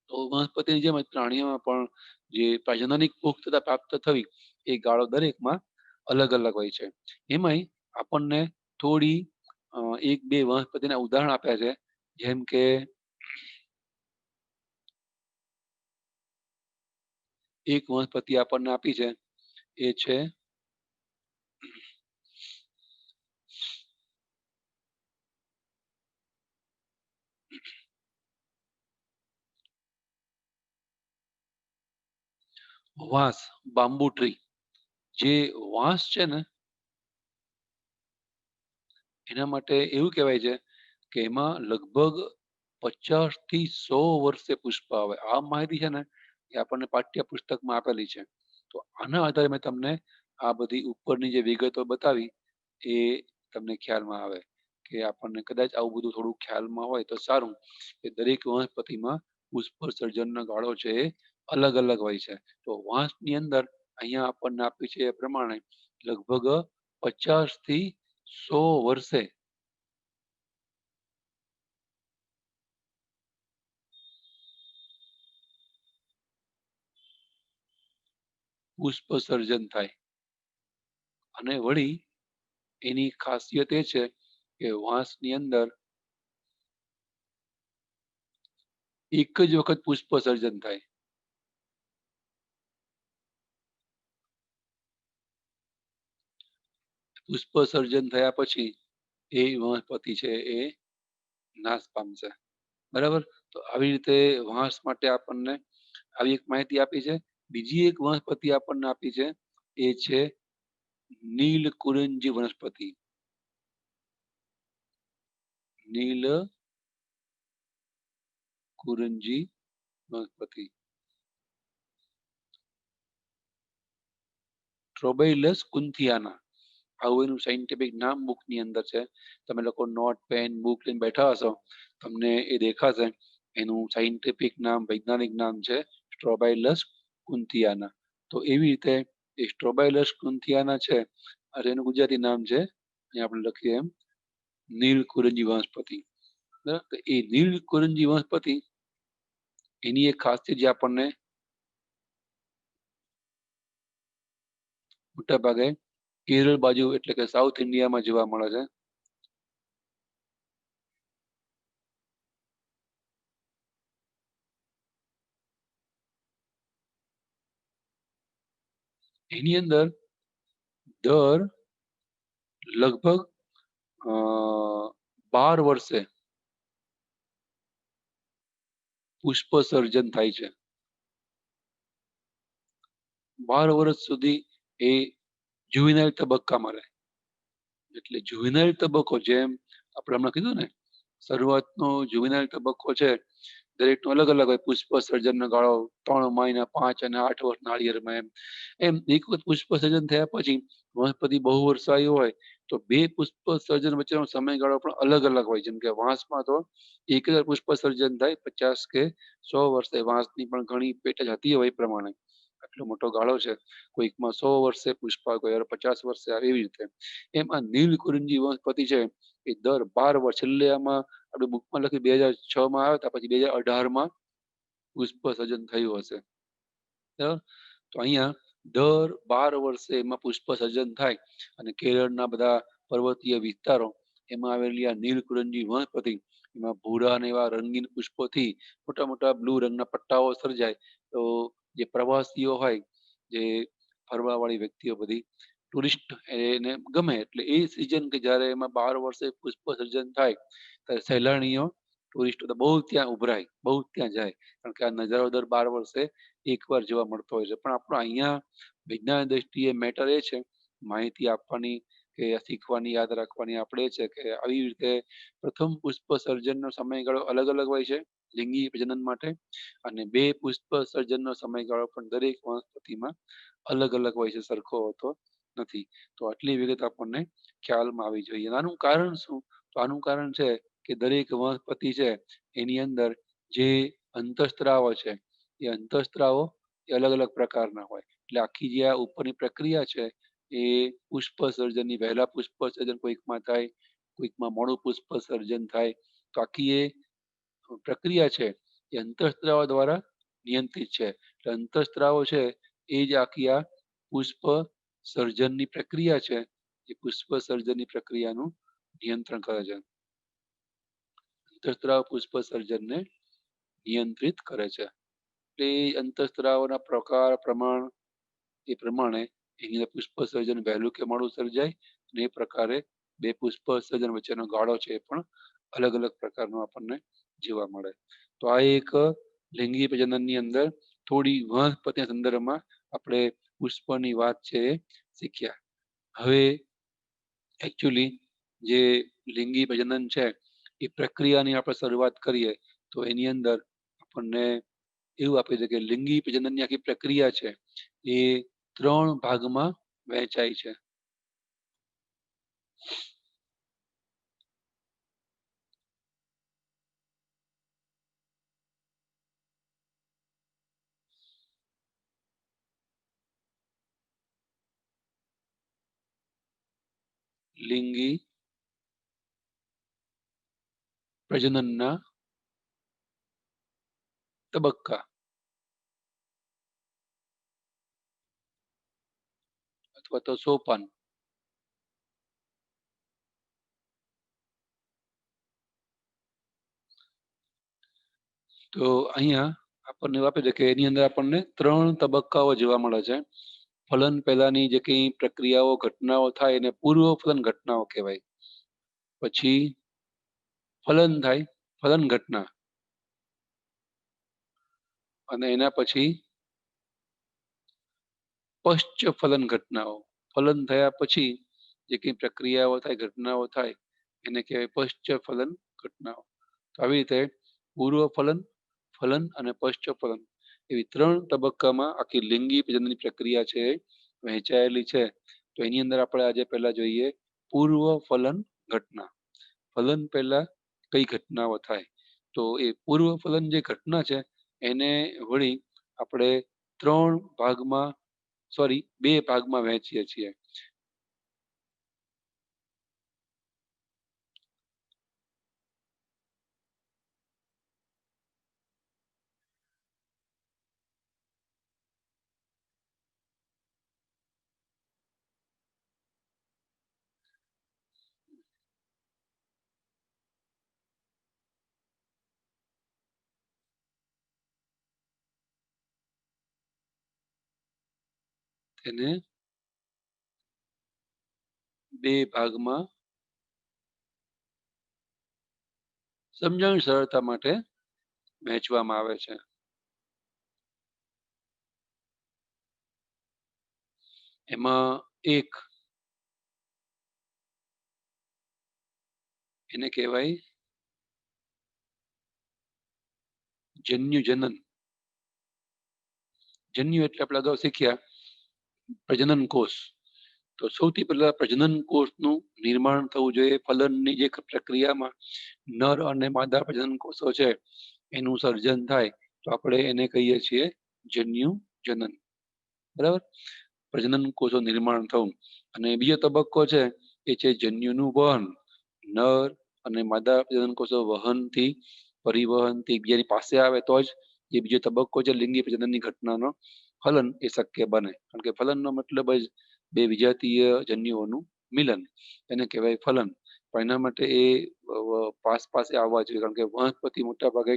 તો વનસ્પતિની જેમ જ પ્રાણીઓમાં પણ જે પ્રજનનિક પુખ્તતા પ્રાપ્ત થવી એ ગાળો દરેકમાં અલગ અલગ હોય છે. એમાંય આપણને થોડી એક બે વનસ્પતિના ઉદાહરણ આપ્યા છે. જેમ કે એક વનસ્પતિ આપણને આપી છે એ છે વાંસ, બાંબુ ટ્રી. જે વાંસ છે ને એના માટે એવું કહેવાય છે કે એમાં લગભગ 50 થી 100 વર્ષે પુષ્પ આવે. આ માહિતી છે ને એ આપણને પાઠ્ય પુસ્તકમાં આપેલી છે. તો આના આધારે મેં તમને આ બધી ઉપરની જે વિગતો બતાવી એ તમને ખ્યાલમાં આવે કે આપણને કદાચ આવું બધું થોડું ખ્યાલમાં હોય તો સારું કે દરેક વનસ્પતિમાં પુષ્પ સર્જનનો ગાળો છે એ અલગ અલગ હોય છે. તો વાંસની અંદર અહીંયા આપણને આપ્યું છે એ પ્રમાણે લગભગ 50 થી 100 વર્ષે પુષ્પ સર્જન થાય. અને વળી એની ખાસિયત એ છે કે વાંસની અંદર એક જ વખત પુષ્પ સર્જન થાય. પુષ્પ સર્જન થયા પછી એ વનસ્પતિ છે એ નાશ પામશે. બરાબર. તો આવી રીતે વાંસ માટે આપણને આવી એક માહિતી આપી છે. બીજી એક વનસ્પતિ આપણને આપી છે એ છે નીલકુરંજી વનસ્પતિ. નીલકુરંજી વનસ્પતિ ટ્રોબેઇલસ કુન્થિયાના આવું એનું સાયન્ટિફિક નામ બુક ની અંદર છે. તમે લોકો નોટ પેન બુક લઈને બેઠા હશો તમને એ દેખાશે. એનું સાયન્ટિફિક નામ વૈજ્ઞાનિક નામ છે સ્ટ્રોબાઇલસ કુન્થિયાના. તો એવી રીતે એ સ્ટ્રોબાઇલસ કુન્થિયાના છે અને એનું ગુજરાતી નામ છે અહીંયા આપણે લખીએ એમ નીલકુરંજી વનસ્પતિ. બરાબર. તો એ નીલકુરંજી વનસ્પતિ એની એક ખાસિયત જે આપણને મોટા ભાગે કેરળ બાજુ એટલે કે સાઉથ ઇન્ડિયામાં જોવા મળે છે. એની અંદર દર લગભગ 12 વર્ષે પુષ્પ સર્જન થાય છે. 12 વર્ષ સુધી એ જુવેનાઇલ તબક્કામાં રહે. એટલે જુવેનાઇલ તબક્કો જેમ આપણે હમણાં કીધું ને શરૂઆતનો જુવેનાઇલ તબક્કો છે દરેકનો અલગ અલગ હોય. પુષ્પ સર્જનનો ગાળો 3 મહિના 5 અને 8 વર્ષ નાળિયેરમાં એમ એમ એક વખત પુષ્પ સર્જન થયા પછી વનસ્પતિ બહુ વર્ષાયુ હોય તો બે પુષ્પ સર્જન વચ્ચેનો સમયગાળો પણ અલગ અલગ હોય. જેમ કે વાંસમાં તો એક જ પુષ્પ સર્જન થાય 50 કે 100 વર્ષે. વાંસની પણ ઘણી પેટજ હતી હોય એ પ્રમાણે આટલો મોટો ગાળો છે. કોઈકમાં 100 વર્ષે પુષ્પ આવે, કોઈ 50 વર્ષે આવે એવી રીતે. એમ આ નીલકુરંજી વનસ્પતિ છે એ દર 12 વર્ષ છેલ્લે આમાં આપણે બુકમાં લખ્યું 2006 માં આવ્યા હતા પછી 2018 માં પુષ્પ સર્જન થયું હશે. બરાબર. તો અહીંયા દર 12 વર્ષે એમાં પુષ્પ સર્જન થાય અને કેરળના બધા પર્વતીય વિસ્તારો એમાં આવેલી આ નીલકુરંજી વનસ્પતિ એમાં ભૂરા અને એવા રંગીન પુષ્પોથી મોટા મોટા બ્લુ રંગના પટ્ટાઓ સર્જાય. તો જે પ્રવાસીઓ હોય જે ફરવા વાળી વ્યક્તિઓ બધી ટુરિસ્ટ એને ગમે એટલે એ સિઝન કે જ્યારે એમાં 12 વર્ષે પુષ્પ સર્જન થાય ત્યારે સહેલાણીઓ ટુરિસ્ટો તો બહુ ત્યાં ઉભરાય બહુ ત્યાં જાય કારણ કે આ નજારો દર 12 વર્ષે એકવાર જોવા મળતો હોય છે. પણ આપણો અહીંયા વિજ્ઞાન દ્રષ્ટિએ મેટર એ છે માહિતી આપવાની કે શીખવાની યાદ રાખવાની આપણે છે કે આવી રીતે પ્રથમ પુષ્પ સર્જનનો સમયગાળો અલગ અલગ હોય છે લિંગી પ્રજનન માટે અને બે પુષ્પ સર્જનનો સમયગાળો પણ દરેક વનસ્પતિમાં અલગ અલગ હોય છે, સરખો હોતો નથી. તો આટલી વિગત આપણને ખ્યાલમાં આવી જોઈએ. આનું કારણ શું? તો આનું કારણ છે કે દરેક વનસ્પતિ છે એની અંદર જે અંતઃસ્ત્રાવો છે એ અંતઃસ્ત્રાવો એ અલગ અલગ પ્રકારના હોય. એટલે આખી જે આ ઉપરની પ્રક્રિયા છે એ પુષ્પ સર્જનની વહેલા પુષ્પ સર્જન કોઈકમાં થાય, કોઈકમાં મોડું પુષ્પ સર્જન થાય. તો આખી એ પ્રક્રિયા છે એ અંતઃસ્ત્રાવો દ્વારા નિયંત્રિત છે. એટલે અંતઃસ્ત્રાવો છે એ જ આખી આ પુષ્પ સર્જનની પ્રક્રિયા છે એ પુષ્પ સર્જનની પ્રક્રિયાનું નિયંત્રણ કરે છે. અંતઃસ્ત્રાવ પુષ્પ સર્જનને નિયંત્રિત કરે છે. એટલે અંતઃસ્ત્રાવોના પ્રકાર પ્રમાણ એ પ્રમાણે એની અંદર પુષ્પ સર્જન વહેલું કે મોડું સર્જાય અને એ પ્રકારે બે પુષ્પ સર્જન વચ્ચેનો ગાળો છે એ પણ અલગ અલગ પ્રકારનો આપણને જોવા મળે. તો આ એક લિંગી પ્રજનનની અંદર થોડી વનસ્પતિના સંદર્ભમાં આપણે પુષ્પની વાત છે એ શીખ્યા. હવે એકચ્યુઅલી જે લિંગી પ્રજનન છે એ પ્રક્રિયાની આપણે શરૂઆત કરીએ તો એની અંદર આપણને એવું આપે છે કે લિંગી પ્રજનનની આખી પ્રક્રિયા છે એ 3 ભાગમાં વહેંચાય છે. લિંગી પ્રજનનના તબક્કા અથવા તો સોપાન. તો અહીંયા આપણને આપે છે કે એની અંદર આપણને 3 તબક્કાઓ જોવા મળે છે. ફલન પહેલાની જે કઈ પ્રક્રિયાઓ ઘટનાઓ થાય એને પૂર્વ ફલન ઘટનાઓ કહેવાય. પછી ફલન થાય, ફલન ઘટના, અને એના પછી પશ્ચ ફલન ઘટનાઓ. ફલન થયા પછી જે કઈ પ્રક્રિયાઓ થાય, ઘટનાઓ થાય એને કહેવાય પશ્ચ ફલન ઘટનાઓ. તો આવી રીતે પૂર્વ ફલન, ફલન અને પશ્ચ ફલન એવી 3 તબક્કામાં આખી લિંગી પ્રજનનની પ્રક્રિયા છે એ વહેંચાયેલી છે. તો એની અંદર આપણે આજે પહેલા જોઈએ પૂર્વ ફલન ઘટના. ફલન પહેલા કઈ ઘટનાઓ થાય, તો એ પૂર્વ ફલન જે ઘટના છે એને વળી આપણે 3 ભાગમાં, સોરી 2 ભાગમાં વહેંચીએ છીએ. તેને 2 ભાગમાં સમજણ સરળતા માટે વહેંચવામાં આવે છે. એમાં એક એને કહેવાય જન્યુ જનન. જન્યુ એટલે આપણે અગાઉ શીખ્યા પ્રજનન કોષ. તો સૌથી પહેલા પ્રજનન કોષનું નિર્માણ થવું જોઈએ. ફલનની જે પ્રક્રિયામાં નર અને માદા પ્રજનન કોષો છે એનું સર્જન થાય તો આપણે એને કહીએ છીએ જન્યુ જનન. બરાબર, પ્રજનન કોષો નિર્માણ થવું. અને બીજો તબક્કો છે એ છે જન્યુનું વહન. નર અને માદા પ્રજનન કોષો વહનથી, પરિવહનથી એકબીજાની પાસે આવે તો જ એ બીજો તબક્કો છે લિંગી પ્રજનનની ઘટનાનો ફલન એ શક્ય બને. કારણ કે ફલનનો મતલબ જ 2 વિજાતીય જન્યુઓનું મિલન, એને કહેવાય ફલન. પણ એના માટે એ પાસે આવવા જોઈએ, કારણ કે વનસ્પતિ મોટા ભાગે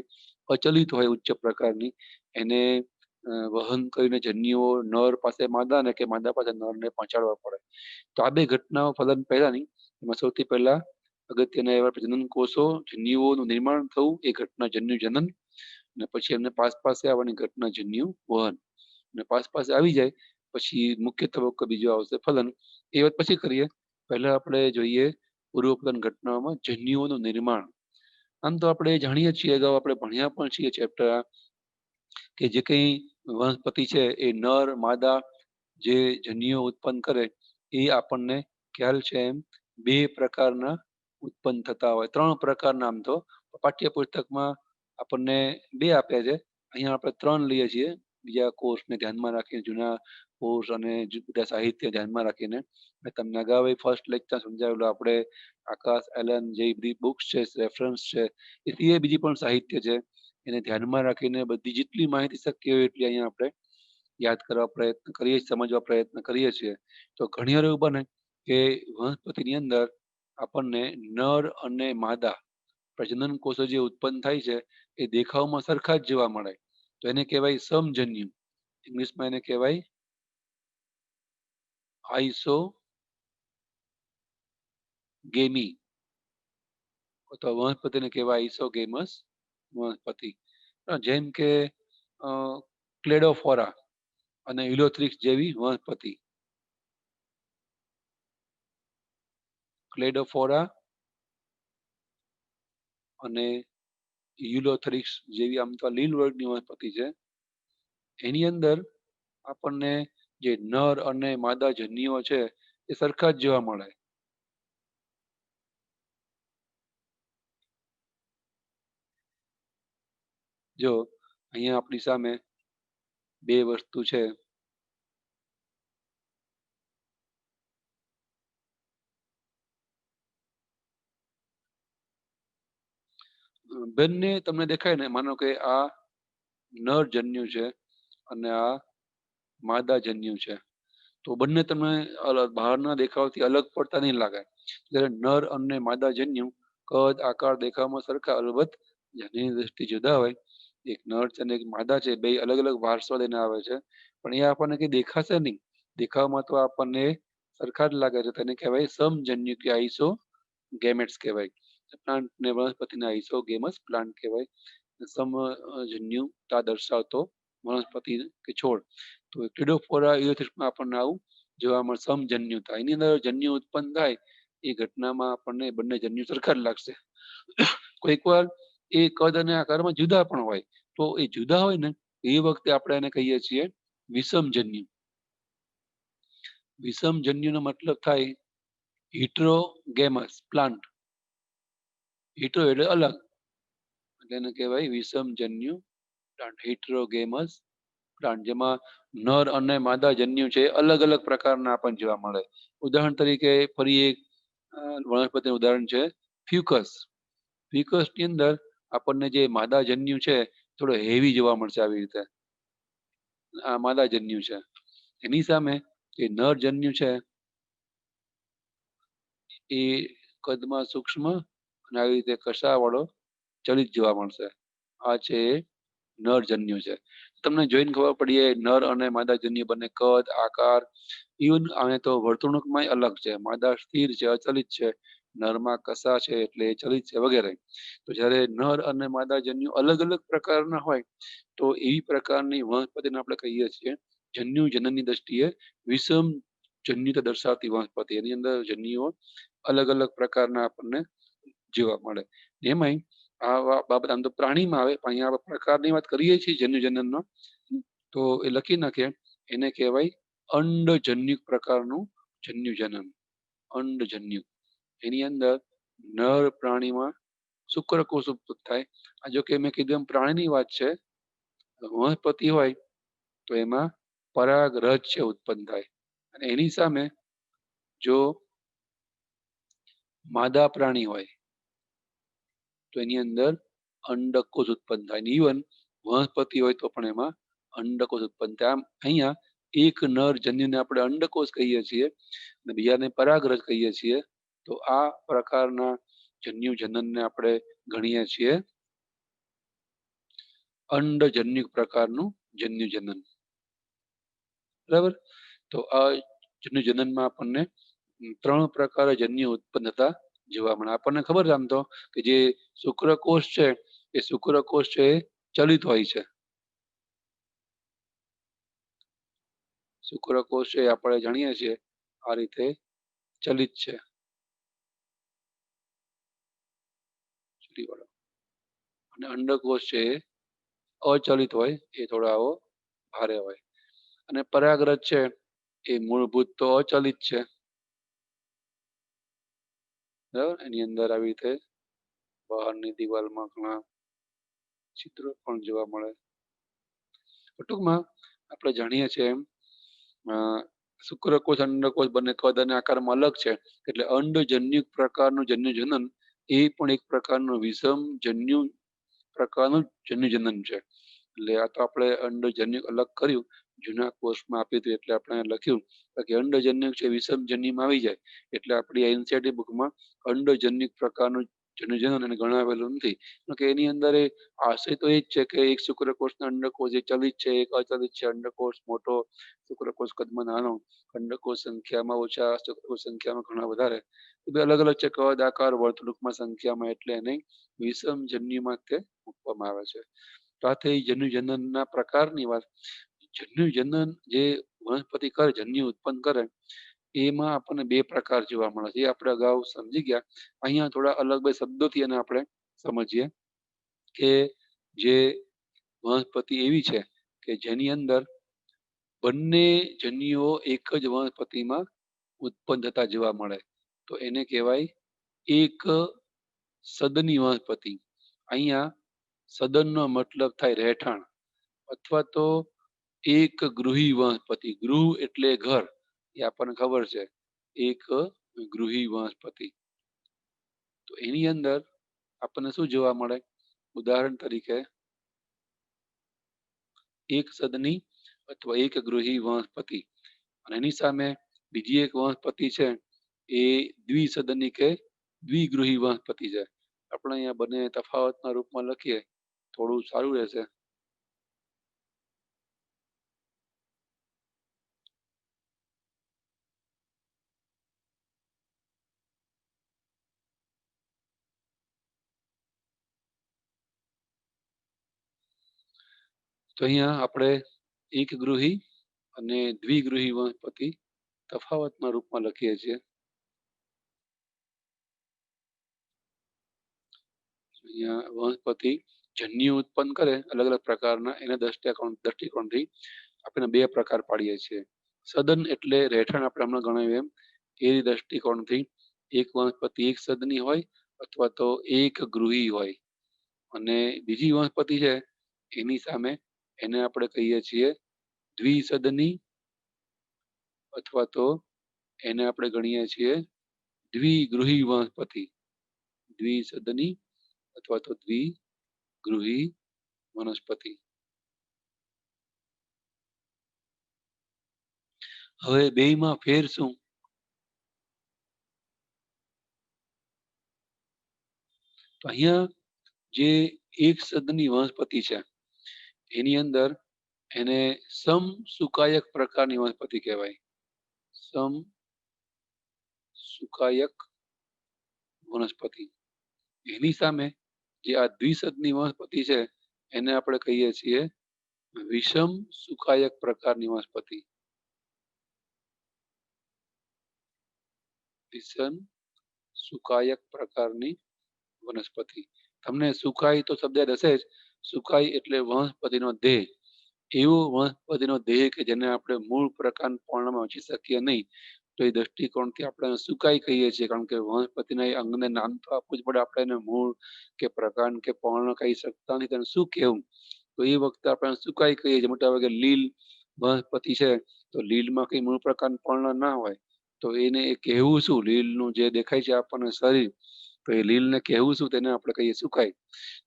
અચલિત હોય ઉચ્ચ પ્રકારની. એને વહન કરીને જન્યુઓ નર પાસે માદા ને કે માદા પાસે નરને પહોંચાડવા પડે. તો આ 2 ઘટનાઓ ફલન પહેલાની. એમાં સૌથી પહેલા અગત્યના એવા પ્રજનન કોષો, જન્યુઓનું નિર્માણ થવું એ ઘટના જન્યુ જનન. અને પછી એમને પાસે આવવાની ઘટના જન્યુ વહન. અને પાસે આવી જાય પછી મુખ્ય તબક્કો બીજો આવશે ફલન. એ વાત પછી કરીએ. પહેલા આપણે જોઈએ પૂર્વ ફલન ઘટનાઓમાં જન્યુઓનું નિર્માણ. આમ તો આપણે જાણીએ છીએ, અગાઉ આપણે ભણ્યા પણ છીએ ચેપ્ટર કે જે કઈ વનસ્પતિ છે એ નર માદા જે જન્યુઓ ઉત્પન્ન કરે એ આપણને ખ્યાલ છે એમ 2 પ્રકારના ઉત્પન્ન થતા હોય. 3 પ્રકારના. આમ તો પાઠ્યપુસ્તકમાં આપણને 2 આપ્યા છે, અહીંયા આપણે 3 લઈએ છીએ બીજા કોર્સને ધ્યાનમાં રાખીને, જૂના કોર્સ અને બધા સાહિત્ય ધ્યાનમાં રાખીને. મેં તમને અગાઉ ફર્સ્ટ લેક્ચર સમજાવેલું. આપણે આકાશ એલન જે બધી બુક્સ છે, રેફરન્સ છે, એ સિવાય બીજી પણ સાહિત્ય છે એને ધ્યાનમાં રાખીને બધી જેટલી માહિતી શક્ય હોય એટલી અહીંયા આપણે યાદ કરવા પ્રયત્ન કરીએ, સમજવા પ્રયત્ન કરીએ છીએ. તો ઘણી વાર એવું બને કે વનસ્પતિની અંદર આપણને નર અને માદા પ્રજનન કોષો જે ઉત્પન્ન થાય છે એ દેખાવમાં સરખા જ જોવા મળે. તો એને કહેવાય સમજન્યુ. ઇંગ્લિશમાં એને કહેવાય આઈસોગેમી, તો વનસ્પતિને કહેવાય આઈસોગેમસ વનસ્પતિ. જેમ કે ક્લેડોફોરા અને ઇલોથ્રિક્સ જેવી વનસ્પતિ. ક્લેડોફોરા અને યુલોથ્રિક્સ જેવી આમ તો લીલ વર્ગની વનસ્પતિ છે. એની અંદર આપણને જે નર અને માદા જન્યુઓ છે એ સરખા જ જોવા મળે. જો અહીંયા આપણી સામે બે વસ્તુ છે. બંને તમને દેખાય ને, માનો કે આ નર જન્યુ છે અને આ માદા જન્યુ છે, તો બંને તમે બહારના દેખાવથી અલગ પડતા નહીં લાગે. જ્યારે નર અને માદા જન્યુ કદ, આકાર, દેખાવમાં સરખા, અલબત્ત જન્યુની દ્રષ્ટિ જુદા હોય. એક નર છે અને એક માદા છે, બે અલગ અલગ વારસો લઈને આવે છે, પણ એ આપણને કઈ દેખાશે નહીં. દેખાવમાં તો આપણને સરખા જ લાગે છે. તેને કહેવાય સમજન્યુ કે આઈસો ગેમેટ્સ કહેવાય. પ્લાન્ટ ને વનસ્પતિના આઈસો ગેમસ પ્લાન્ટ કહેવાય. સમજન્યુતા દર્શાવતો વનસ્પતિ કે છોડ. તો ક્યુડોફોરા ઇયોથિસમાં આપણને આવું જોવા મળે, સમજન્યુતા. એની અંદર જન્યુ ઉત્પન્ન થાય એ ઘટનામાં આપણને બંને જન્યુ સરખા જ લાગશે. કોઈક વાર એ કદ અને આકારમાં જુદા પણ હોય, તો એ જુદા હોય ને એ વખતે આપણે એને કહીએ છીએ વિષમજન્યુ. વિષમજન્યુનો મતલબ થાય હિટ્રોગેમસ પ્લાન્ટ. હિટ્રો એટલે અલગ, એને કહેવાય વિષમજન્યુ પ્લાન્ટ, હિટ્રોગેમસ પ્લાન્ટ, જેમાં નર અને માદા જન્યુ છે અલગ અલગ પ્રકારના આપણને જોવા મળે. ઉદાહરણ તરીકે ફરી એક વનસ્પતિનું ઉદાહરણ છે ફ્યુકસ. ફ્યુકસ ની અંદર આપણને જે માદા જન્યુ છે થોડો હેવી જોવા મળશે. આવી રીતે આ માદા જન્યુ છે. એની સામે જે નર જન્યુ છે એ કદમાં સૂક્ષ્મ અને આવી રીતે કસાવાળો ચલિત જોવા મળશે. આ છે નર જન્યુ છે. તમને જોઈને ખબર પડી નર અને માદા જન્યુ બંને કદ, આકાર, ઇવન આને તો વર્તણૂકમાં અલગ છે. માદા સ્થિર છે, અચલિત છે, નરમાં કસા છે એટલે એ ચલિત છે વગેરે. તો જ્યારે નર અને માદા જન્યુ અલગ અલગ પ્રકારના હોય તો એવી પ્રકારની વનસ્પતિને આપણે કહીએ છીએ જન્યુ જનનની દ્રષ્ટિએ વિષમ જન્યુતા દર્શાવતી વનસ્પતિ. એની અંદર જન્યુઓ અલગ અલગ પ્રકારના આપણને જોવા મળે. એમાંય આ બાબત આમ તો પ્રાણીમાં આવે, પણ અહીંયા પ્રકારની વાત કરીએ છીએ જન્યુ જનનનો, તો એ લખી નાખીએ. એને કહેવાય અંડજન્યુ પ્રકારનું જન્યુ જનન. અંડજન્યુ. એની અંદર નર પ્રાણીમાં શુક્રકોષ ઉત્પન્ન થાય. આ જો કે મેં કીધું એમ પ્રાણીની વાત છે. વનસ્પતિ હોય તો એમાં પરાગરજ છે ઉત્પન્ન થાય. અને એની સામે જો માદા પ્રાણી હોય તો એની અંદર અંડકોષ ઉત્પન્ન થાય. ઇવન વનસ્પતિ હોય તો પણ એમાં અંડકોષ ઉત્પન્ન થાય. આમ અહીંયા એક નર જન્યુને આપણે અંડકોષ કહીએ છીએ અને બીજાને પરાગરજ કહીએ છીએ. તો આ પ્રકારના જન્યુ જનનને આપણે ગણીએ છીએ અંડજન્યુ પ્રકારનું જન્યુ જનન. બરાબર. તો આ જન્યુ જનનમાં આપણને ત્રણ પ્રકારે જન્યુ ઉત્પન્ન થતા જોવા મળે. આપણને ખબર છે આમ તો કે જે શુક્રકોષ છે એ શુક્રકોષ છે એ ચલિત હોય છે. શુક્રકોષ છે આપણે જાણીએ છીએ આ રીતે ચલિત છે. અને અંડકોષ છે એ અચલિત હોય, એ થોડો આવો ભારે હોય. અને પરાગરજ છે એ મૂળભૂત તો અચલિત છે. બરાબર. એની અંદર આવી રીતે બહારની દિવાલમાં ઘણા ચિત્રો પણ જોવા મળે. ટૂંકમાં આપણે જાણીએ છીએ એમ શુક્રકોષ અંડકોષ બંને કદ અને આકારમાં અલગ છે. એટલે અંડજન્યુ પ્રકારનું જન્યુ જનન એ પણ એક પ્રકારનું વિષમ જન્યુ પ્રકારનું જન્યુ જનન છે. એટલે આ તો આપણે અંડજન્યુ અલગ કર્યું, જૂના કોર્સમાં આપ્યું હતું એટલે આપણે લખ્યું કે અંડજન્યુ છે વિષમ જન્યુમાં આવી જાય. એટલે આપણી એનસીઈઆરટી બુકમાં અંડજન્યુ પ્રકારનું જન્યુ જનન એને ગણાવેલું નથી. કે એની અંદર આશય તો એ જ છે કે એક શુક્રકોષના અંડકોષ એ ચલિત છે, એક અચલિત છે. અંડકોષ મોટો, શુક્રકોષ કદમાં નાનો, અંડકોષ સંખ્યામાં ઓછા, શુક્રકોષ સંખ્યામાં ઘણા વધારે. અલગ અલગ છે કદ, આકાર, વર્તણૂકમાં, સંખ્યામાં. એટલે એને વિષમ જન્યુમાં તે મૂકવામાં આવે છે. તો આ થઈ જન્યુ જનનના પ્રકારની વાત. જન્યુ જનન જે વનસ્પતિ કરે, જન્યુ ઉત્પન્ન કરે, એમાં આપણને બે પ્રકાર જોવા મળે છે. એ આપણે અગાઉ સમજી ગયા. અહીંયા થોડા અલગ બે શબ્દોથી એને આપણે સમજીએ કે જે વનસ્પતિ એવી છે કે જેની અંદર બંને જન્યુઓ એક જ વનસ્પતિમાં ઉત્પન્ન થતા જોવા મળે તો એને કહેવાય એક સદની વનસ્પતિ. અહીંયા સદનનો મતલબ થાય રહેઠાણ અથવા તો એક ગૃહી વનસ્પતિ. ગૃહ એટલે ઘર, એ આપણને ખબર છે. એક ગૃહી વનસ્પતિ. તો એની અંદર આપણને શું જોવા મળે? ઉદાહરણ તરીકે એક સદની અથવા એક ગૃહી વનસ્પતિ, અને એની સામે બીજી એક વનસ્પતિ છે એ દ્વિસદની કે દ્વિગૃહી વનસ્પતિ છે. આપણે અહીંયા બંને તફાવતના રૂપમાં લખીએ થોડું સારું રહેશે. તો અહીંયા આપણે એક ગૃહી અને દ્વિગૃહી વનસ્પતિ તફાવતના રૂપમાં લખીએ છીએ. અહીંયા વનસ્પતિ જન્યુ ઉત્પન્ન કરે અલગ અલગ પ્રકારના, એના દ્રષ્ટિકોણથી આપણે બે પ્રકાર પાડીએ છીએ. સદન એટલે રહેઠાણ, આપણે હમણાં ગણાવ્યું એમ, એ દ્રષ્ટિકોણથી એક વનસ્પતિ એક સદની હોય અથવા તો એક ગૃહી હોય, અને બીજી વનસ્પતિ છે એની સામે એને આપણે કહીએ છીએ દ્વિસદની અથવા તો એને આપણે ગણીએ છીએ દ્વિગૃહી વનસ્પતિ. દ્વિસદની અથવા તો દ્વિગૃહી વનસ્પતિ. હવે બેયમાં ફેર શું? તો અહીંયા જે એક સદની વનસ્પતિ છે એની અંદર એને સમસુકાયક પ્રકારની વનસ્પતિ કહેવાય. સમસુકાયક વનસ્પતિ. એની સામે જે આ દ્વિસદની વનસ્પતિ છે એને આપણે કહીએ છીએ વિષમ સુકાયક પ્રકારની વનસ્પતિ. વિષમ સુકાયક પ્રકારની વનસ્પતિ. તમને સુકાઈ તો શબ્દ યાદ હશે જ. સુકાઈ એટલે વનસ્પતિનો દેહ. એવો વનસ્પતિનો દેહ કે જેને આપણે મૂળ પ્રકાર પર્ણમાં વહેંચી શકીએ નહીં, તો એ દ્રષ્ટિકોણથી આપણે સુકાઈ કહીએ છીએ. કારણ કે વનસ્પતિના એ અંગને નામ તો આપવું જ પડે. આપણે એને મૂળ કે પ્રકાંડ કે પર્ણ કહી શકતા નથી, તેને શું કહેવું? તો એ વખતે આપણે સુકાઈ કહીએ છીએ. મોટા ભાગે લીલ વનસ્પતિ છે તો લીલમાં કઈ મૂળ પ્રકાર પર્ણ ના હોય, તો એને કહેવું શું? લીલનું જે દેખાય છે આપણને શરીર, તો એ લીલને કહેવું શું? તેને આપણે કહીએ સુકાઈ.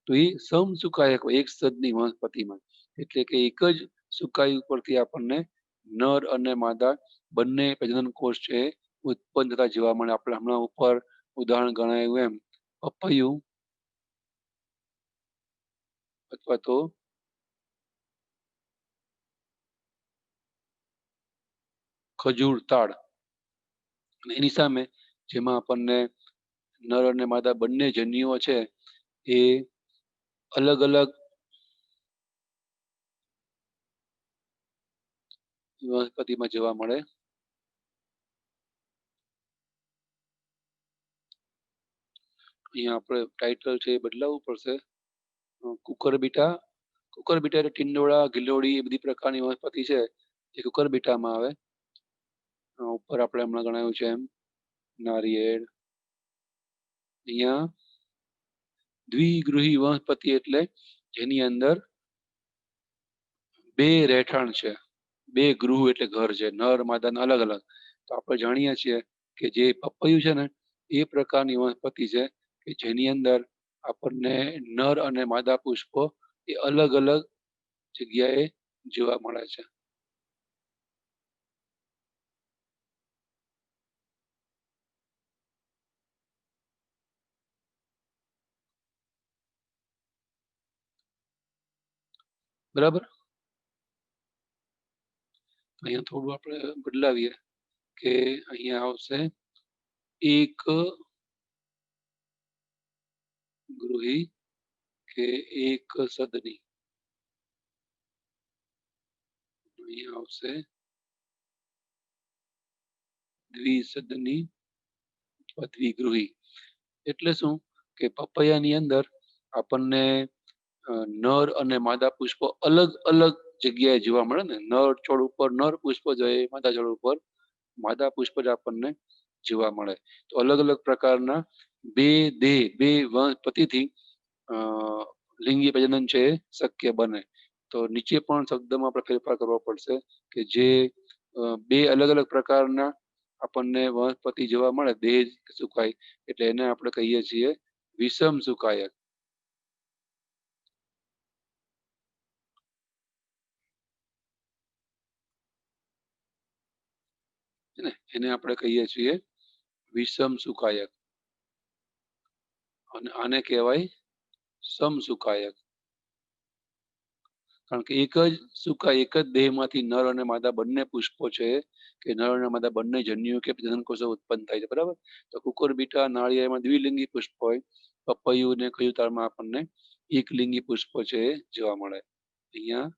તો એ સમસુકાયક એક સદની વનસ્પતિમાં, એટલે કે એક જ સુકાઈ ઉપરથી આપણને નર અને માદા બંને પ્રજનન કોષ છે ઉત્પન્ન થતા જોવા મળે. આપણે હમણાં ઉપર ઉદાહરણ ગણાયું એમ પપૈયું અથવા તો ખજૂર તાડ, એની સામે જેમાં આપણને નર અને માદા બંને જન્યુઓ છે એ અલગ અલગ વનસ્પતિમાં જોવા મળે. અહીંયા આપણે ટાઇટલ છે એ બદલાવવું પડશે. કુકરબીટા. કુકરબીટા એટલે ટિંડોળા, ગિલોડી એ બધી પ્રકારની વનસ્પતિ છે એ કુકરબીટામાં આવે. ઉપર આપણે હમણાં ગણાવ્યું છે એમ નારિયેળ. અહીંયા દ્વિગૃહી વનસ્પતિ એટલે જેની અંદર બે રહેઠાણ છે, બે ગૃહ એટલે ઘર છે, નર માદા અલગ અલગ. તો આપણે જાણીએ છીએ કે જે પપૈયું છે ને એ પ્રકારની વનસ્પતિ છે કે જેની અંદર આપણને નર અને માદા પુષ્પો એ અલગ અલગ જગ્યાએ જોવા મળે છે. બરાબર. અહીંયા થોડું આપણે બદલાવીએ કે અહીંયા આવશે એક ગૃહી કે એક સદની. અહીંયા આવશે દ્વિસદની અથવા દ્વિગૃહી. એટલે શું કે પપૈયાની અંદર આપણને નર અને માદા પુષ્પો અલગ અલગ જગ્યાએ જોવા મળે ને. નર છોડ ઉપર નર પુષ્પ જોઈએ, માદા છોડ ઉપર માદા પુષ્પ જ આપણને જોવા મળે. તો અલગ અલગ પ્રકારના બે દેહ, બે વનસ્પતિથી લિંગી પ્રજનન છે એ શક્ય બને. તો નીચે પણ શબ્દમાં આપણે ફેરફાર કરવો પડશે કે જે બે અલગ અલગ પ્રકારના આપણને વનસ્પતિ જોવા મળે દેહ સુકાય, એટલે એને આપણે કહીએ છીએ વિષમ સુકાયક. એને આપણે કહીએ છીએ વિષમ સુકાયક, અને આને કહેવાય સમસુકાયક. કારણ કે એક જ દેહમાંથી નર અને માદા બંને પુષ્પો છે કે નર અને માદા બંને જન્યુ કે જનનકોષો ઉત્પન્ન થાય છે, બરાબર. તો કુકુરબીટા નાળિયેરમાં દ્વિલિંગી પુષ્પ હોય, પપૈયું ને ખજૂરતાળમાં આપણને એકલિંગી પુષ્પો છે એ જોવા મળે. અહીંયા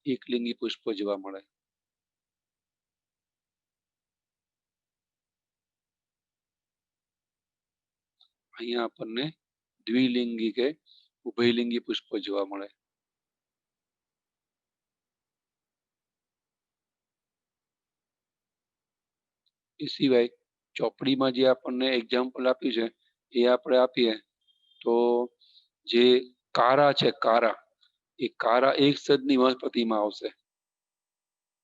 એકલિંગી પુષ્પો જોવા મળે. અહીંયા આપણને દ્વિલિંગી કે ઉભયલિંગી પુષ્પો જોવા મળે. એ સિવાય ચોપડીમાં જે આપણને એક્ઝામ્પલ આપ્યું છે એ આપણે આપીએ તો જે કારા છે, કારા, એ કારા એક સદની વનસ્પતિમાં આવશે.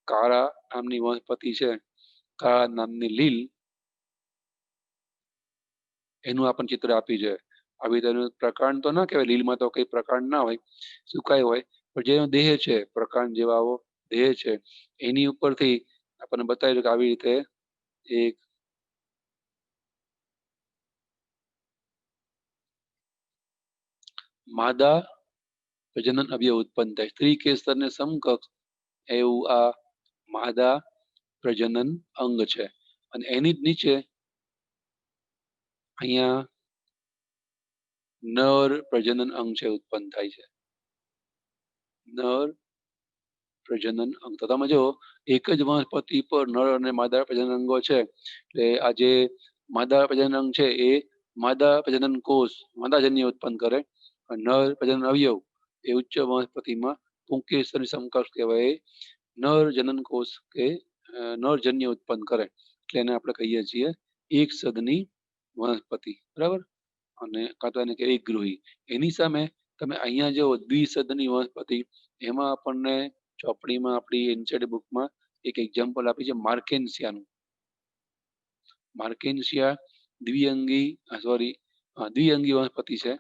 કારા નામની વનસ્પતિ છે, કારા નામની લીલ, એનું આપણને ચિત્ર આપ્યું છે. આવી રીતે પ્રકાંડ તો ના કહેવાય, લીલમાં તો કઈ પ્રકાંડ ના હોય, સુકાય હોય, પણ જેનો દેહ છે, પ્રકાંડ જેવા આવો દેહ છે, એની ઉપરથી આપણને બતાવ્યું કે આવી રીતે એક માદા પ્રજનન અવયવ ઉત્પન્ન થાય. સ્ત્રી કેસરને સમકક્ષ એવું આ માદા પ્રજનન અંગ છે. અને એની જ નીચે અહીંયા નર પ્રજનન અંગ છે, ઉત્પન્ન થાય છે. નર પ્રજનન અંગ. તો તમે જો એક જ વનસ્પતિ પર નર અને માદા પ્રજનન અંગો છે, એટલે આ જે માદા પ્રજનન અંગ છે એ માદા પ્રજનન કોષ માદાજન્ય ઉત્પન્ન કરે, નર પ્રજનન અવયવ એ ઉચ્ચ વનસ્પતિમાં પુંકેસરની સમકક્ષ કહેવાય, નર જનન કોષ કે નરજન્ય ઉત્પન્ન કરે, એટલે એને આપણે કહીએ છીએ એક સદની વનસ્પતિ, બરાબર. અને કાં તો એને કે એક ગૃહી. એની સામે તમે અહીંયા જો દ્વિસદની વનસ્પતિ, એમાં આપણને ચોપડીમાં આપણી એનસીઈઆરટી બુકમાં એક એક્ઝામ્પલ આપી છે માર્કેન્સિયાનું. માર્કેન્સિયા દ્વિઅંગી વનસ્પતિ છે.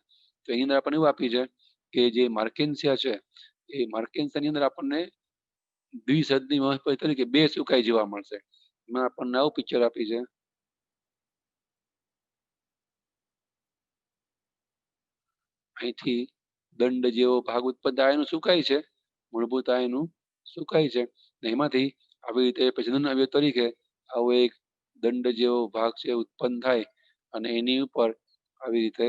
તો એની અંદર આપણને એવું આપી છે કે જે માર્કેન્સિયા છે એ માર્કેન્સિયાની અંદર આપણને દ્વિસદની વનસ્પતિ તરીકે બે સુકાઈ જોવા મળશે. એમાં આપણને આવું પિક્ચર આપી છે. અહીંથી દંડ જેવો ભાગ ઉત્પન્ન થાય, એનું સુકાય છે, મૂળભૂત એનું સુકાય છે. એમાંથી આવી રીતે પ્રજનન અવયવ તરીકે આવો એક દંડ જેવો ભાગ છે ઉત્પન્ન થાય, અને એની ઉપર આવી રીતે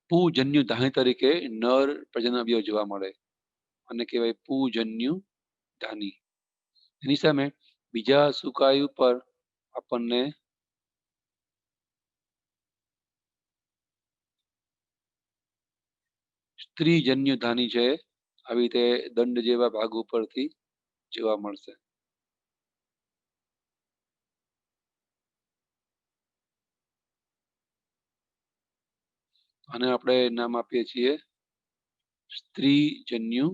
પૂજન્યુ ધાની તરીકે નર પ્રજનન અવયવ જોવા મળે, અને કહેવાય પૂજન્યુ ધાની. એની સામે બીજા સુકાઈ ઉપર આપણને સ્ત્રીજન્યુ ધાની છે, આવી રીતે દંડ જેવા ભાગ ઉપરથી જોવા મળશે. અને આપણે નામ આપીએ છીએ સ્ત્રીજન્યુ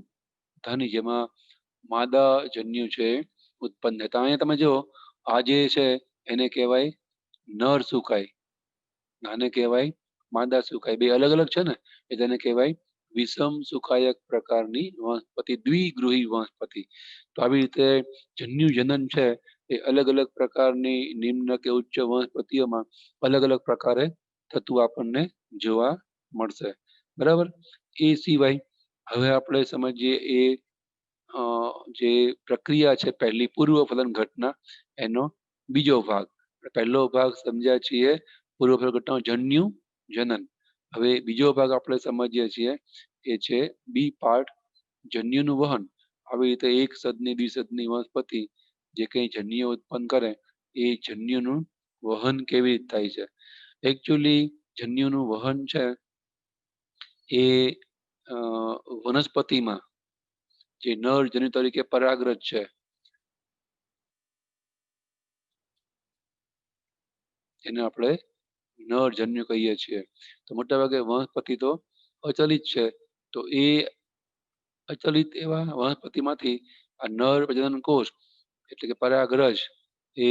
ધાની, જેમાં માદા જન્યુ છે ઉત્પન્ન થાય. અહીંયા તમે જો આ જે છે એને કહેવાય નર સુકાય, આને કહેવાય માદા સુકાય. બે અલગ અલગ છે ને, એ તેને કહેવાય વિષમ સુખાયક પ્રકારની વનસ્પતિ, દ્વિગૃહી વનસ્પતિ. તો આવી રીતે જન્યુ જનન છે એ અલગ અલગ પ્રકારની નિમ્ન કે ઉચ્ચ વનસ્પતિઓમાં અલગ અલગ પ્રકારે થતું આપણને જોવા મળશે, બરાબર. એ સિવાય હવે આપણે સમજીએ એ જે પ્રક્રિયા છે પહેલી પૂર્વ ફલન ઘટના, એનો બીજો ભાગ. પહેલો ભાગ સમજ્યા છીએ પૂર્વ ફલન ઘટના જન્યુ જનન. હવે બીજો ભાગ આપણે સમજીએ છીએ એ છે બી પાર્ટ, જન્યુનું વહન. આવી રીતે એક સદની દ્વિસદની વનસ્પતિ જે કઈ જન્યુ ઉત્પન્ન કરે એ જન્યુનું વહન કેવી રીતે થાય છે. એકચ્યુઅલી જન્યુનું વહન છે એ વનસ્પતિમાં જે નર જન્યુ તરીકે પરાગરજ છે એને આપણે નર જન્યુ કહીએ છીએ. તો મોટાભાગે વનસ્પતિ તો અચલિત છે, તો એ અચલિત એવા વનસ્પતિમાંથી આ નર પ્રજનન કોષ એટલે કે પરાગરજ એ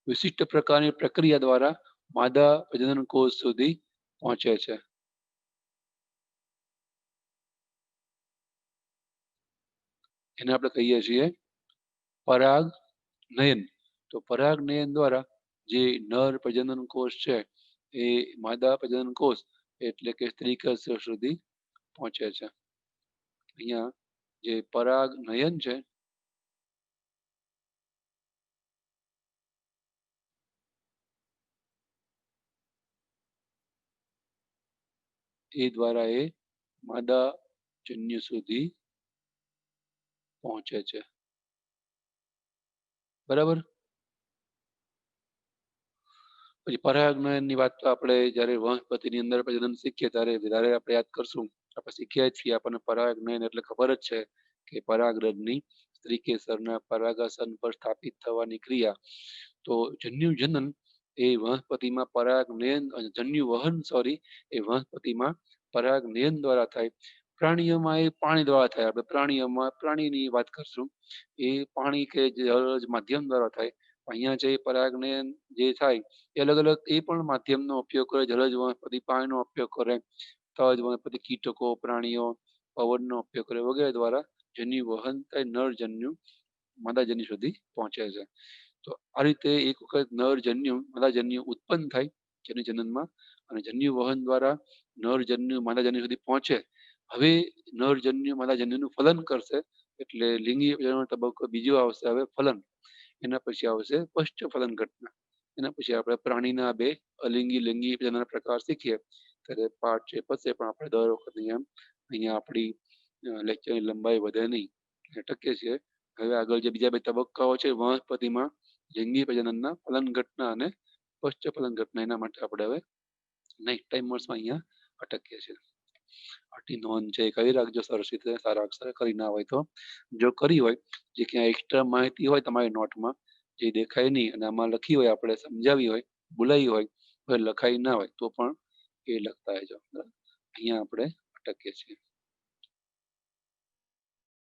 વિશિષ્ટ પ્રકારની પ્રક્રિયા દ્વારા માદા પ્રજનન કોષ સુધી પહોંચે છે. એને આપણે કહીએ છીએ પરાગ નયન. તો પરાગ નયન દ્વારા જે નર પ્રજનન કોષ છે એ માદા પ્રજનન કોષ એટલે કે સ્ત્રીકર્ષ સુધી પહોંચે છે. અહીંયા જે પરાગ નયન છે એ દ્વારા એ માદા જન્યુ સુધી પહોંચે છે. બરાબર. પછી પરાગનયનની વાત તો આપણે જ્યારે વનસ્પતિની અંદર પ્રજનન શીખીએ ત્યારે વધારે આપણે યાદ કરશું. આપણે શીખ્યા જ છીએ, આપણને પરાગનયન એટલે ખબર જ છે કે પરાગરજની સ્ત્રીકેસરના પરાગાસન પર સ્થાપિત થવાની ક્રિયા. તો જન્યુ જનન એ વનસ્પતિમાં પરાગનયન જન્યુ વહન એ વનસ્પતિમાં પરાગનયન દ્વારા થાય. પ્રાણીઓમાં એ પાણી દ્વારા થાય. આપણે પ્રાણીની વાત કરશું, એ પાણી કે જળજ માધ્યમ દ્વારા થાય. અહીંયા જે પરાગનયન જે થાય એ અલગ અલગ એ પણ માધ્યમનો ઉપયોગ કરે. જલજ વનસ્પતિ પાણીનો ઉપયોગ કરે, તજ વનસ્પતિ કીટકો પ્રાણીઓ પવનનો ઉપયોગ કરે વગેરે દ્વારા જન્યુ વહન થાય, નર જન્યુ માદા જન્યુ સુધી પહોંચે છે. તો આ રીતે એક વખત નર જન્યુ માદા જન્યુ ઉત્પન્ન થાય જન્યુ જનનમાં, અને જન્યુ વહન દ્વારા નર જન્યુ માદા જન્યુ સુધી પહોંચે. હવે નર જન્યુ માદા જન્યુનું ફલન કરશે એટલે લિંગી પ્રજનન તબક્કો બીજો આવશે. હવે ફલન, એના પછી આવશે પશ્ચ ફલન ઘટના. એના પછી આપણે પ્રાણીના બે અલિંગી લિંગી પ્રજનન પ્રકાર શીખીએ ત્યારે પાઠ છે પતે, પણ આપણે દર વખત અહીંયા આપણી લેક્ચરની લંબાઈ વધે નહીં, અટકીએ છીએ. હવે આગળ જે બીજા બે તબક્કાઓ છે વનસ્પતિમાં લિંગી પ્રજનનના ફલન ઘટના અને પશ્ચ ફલન ઘટના, એના માટે આપણે હવે નેક્સ્ટ ટાઈમર્સમાં અહીંયા અટકીએ છીએ. આટલી નોંધ છે કરી રાખજો સરસ રીતે, સારા અક્ષરે કરી ના હોય તો. જો કરી હોય, જે ક્યાં એક્સ્ટ્રા માહિતી હોય તમારી નોટમાં જે દેખાય નહીં અને આમાં લખી હોય, આપણે સમજાવી હોય, બોલાવી હોય, લખાઈ ના હોય તો પણ એ લખતા રહેજો. અહીંયા આપણે અટકીએ છીએ.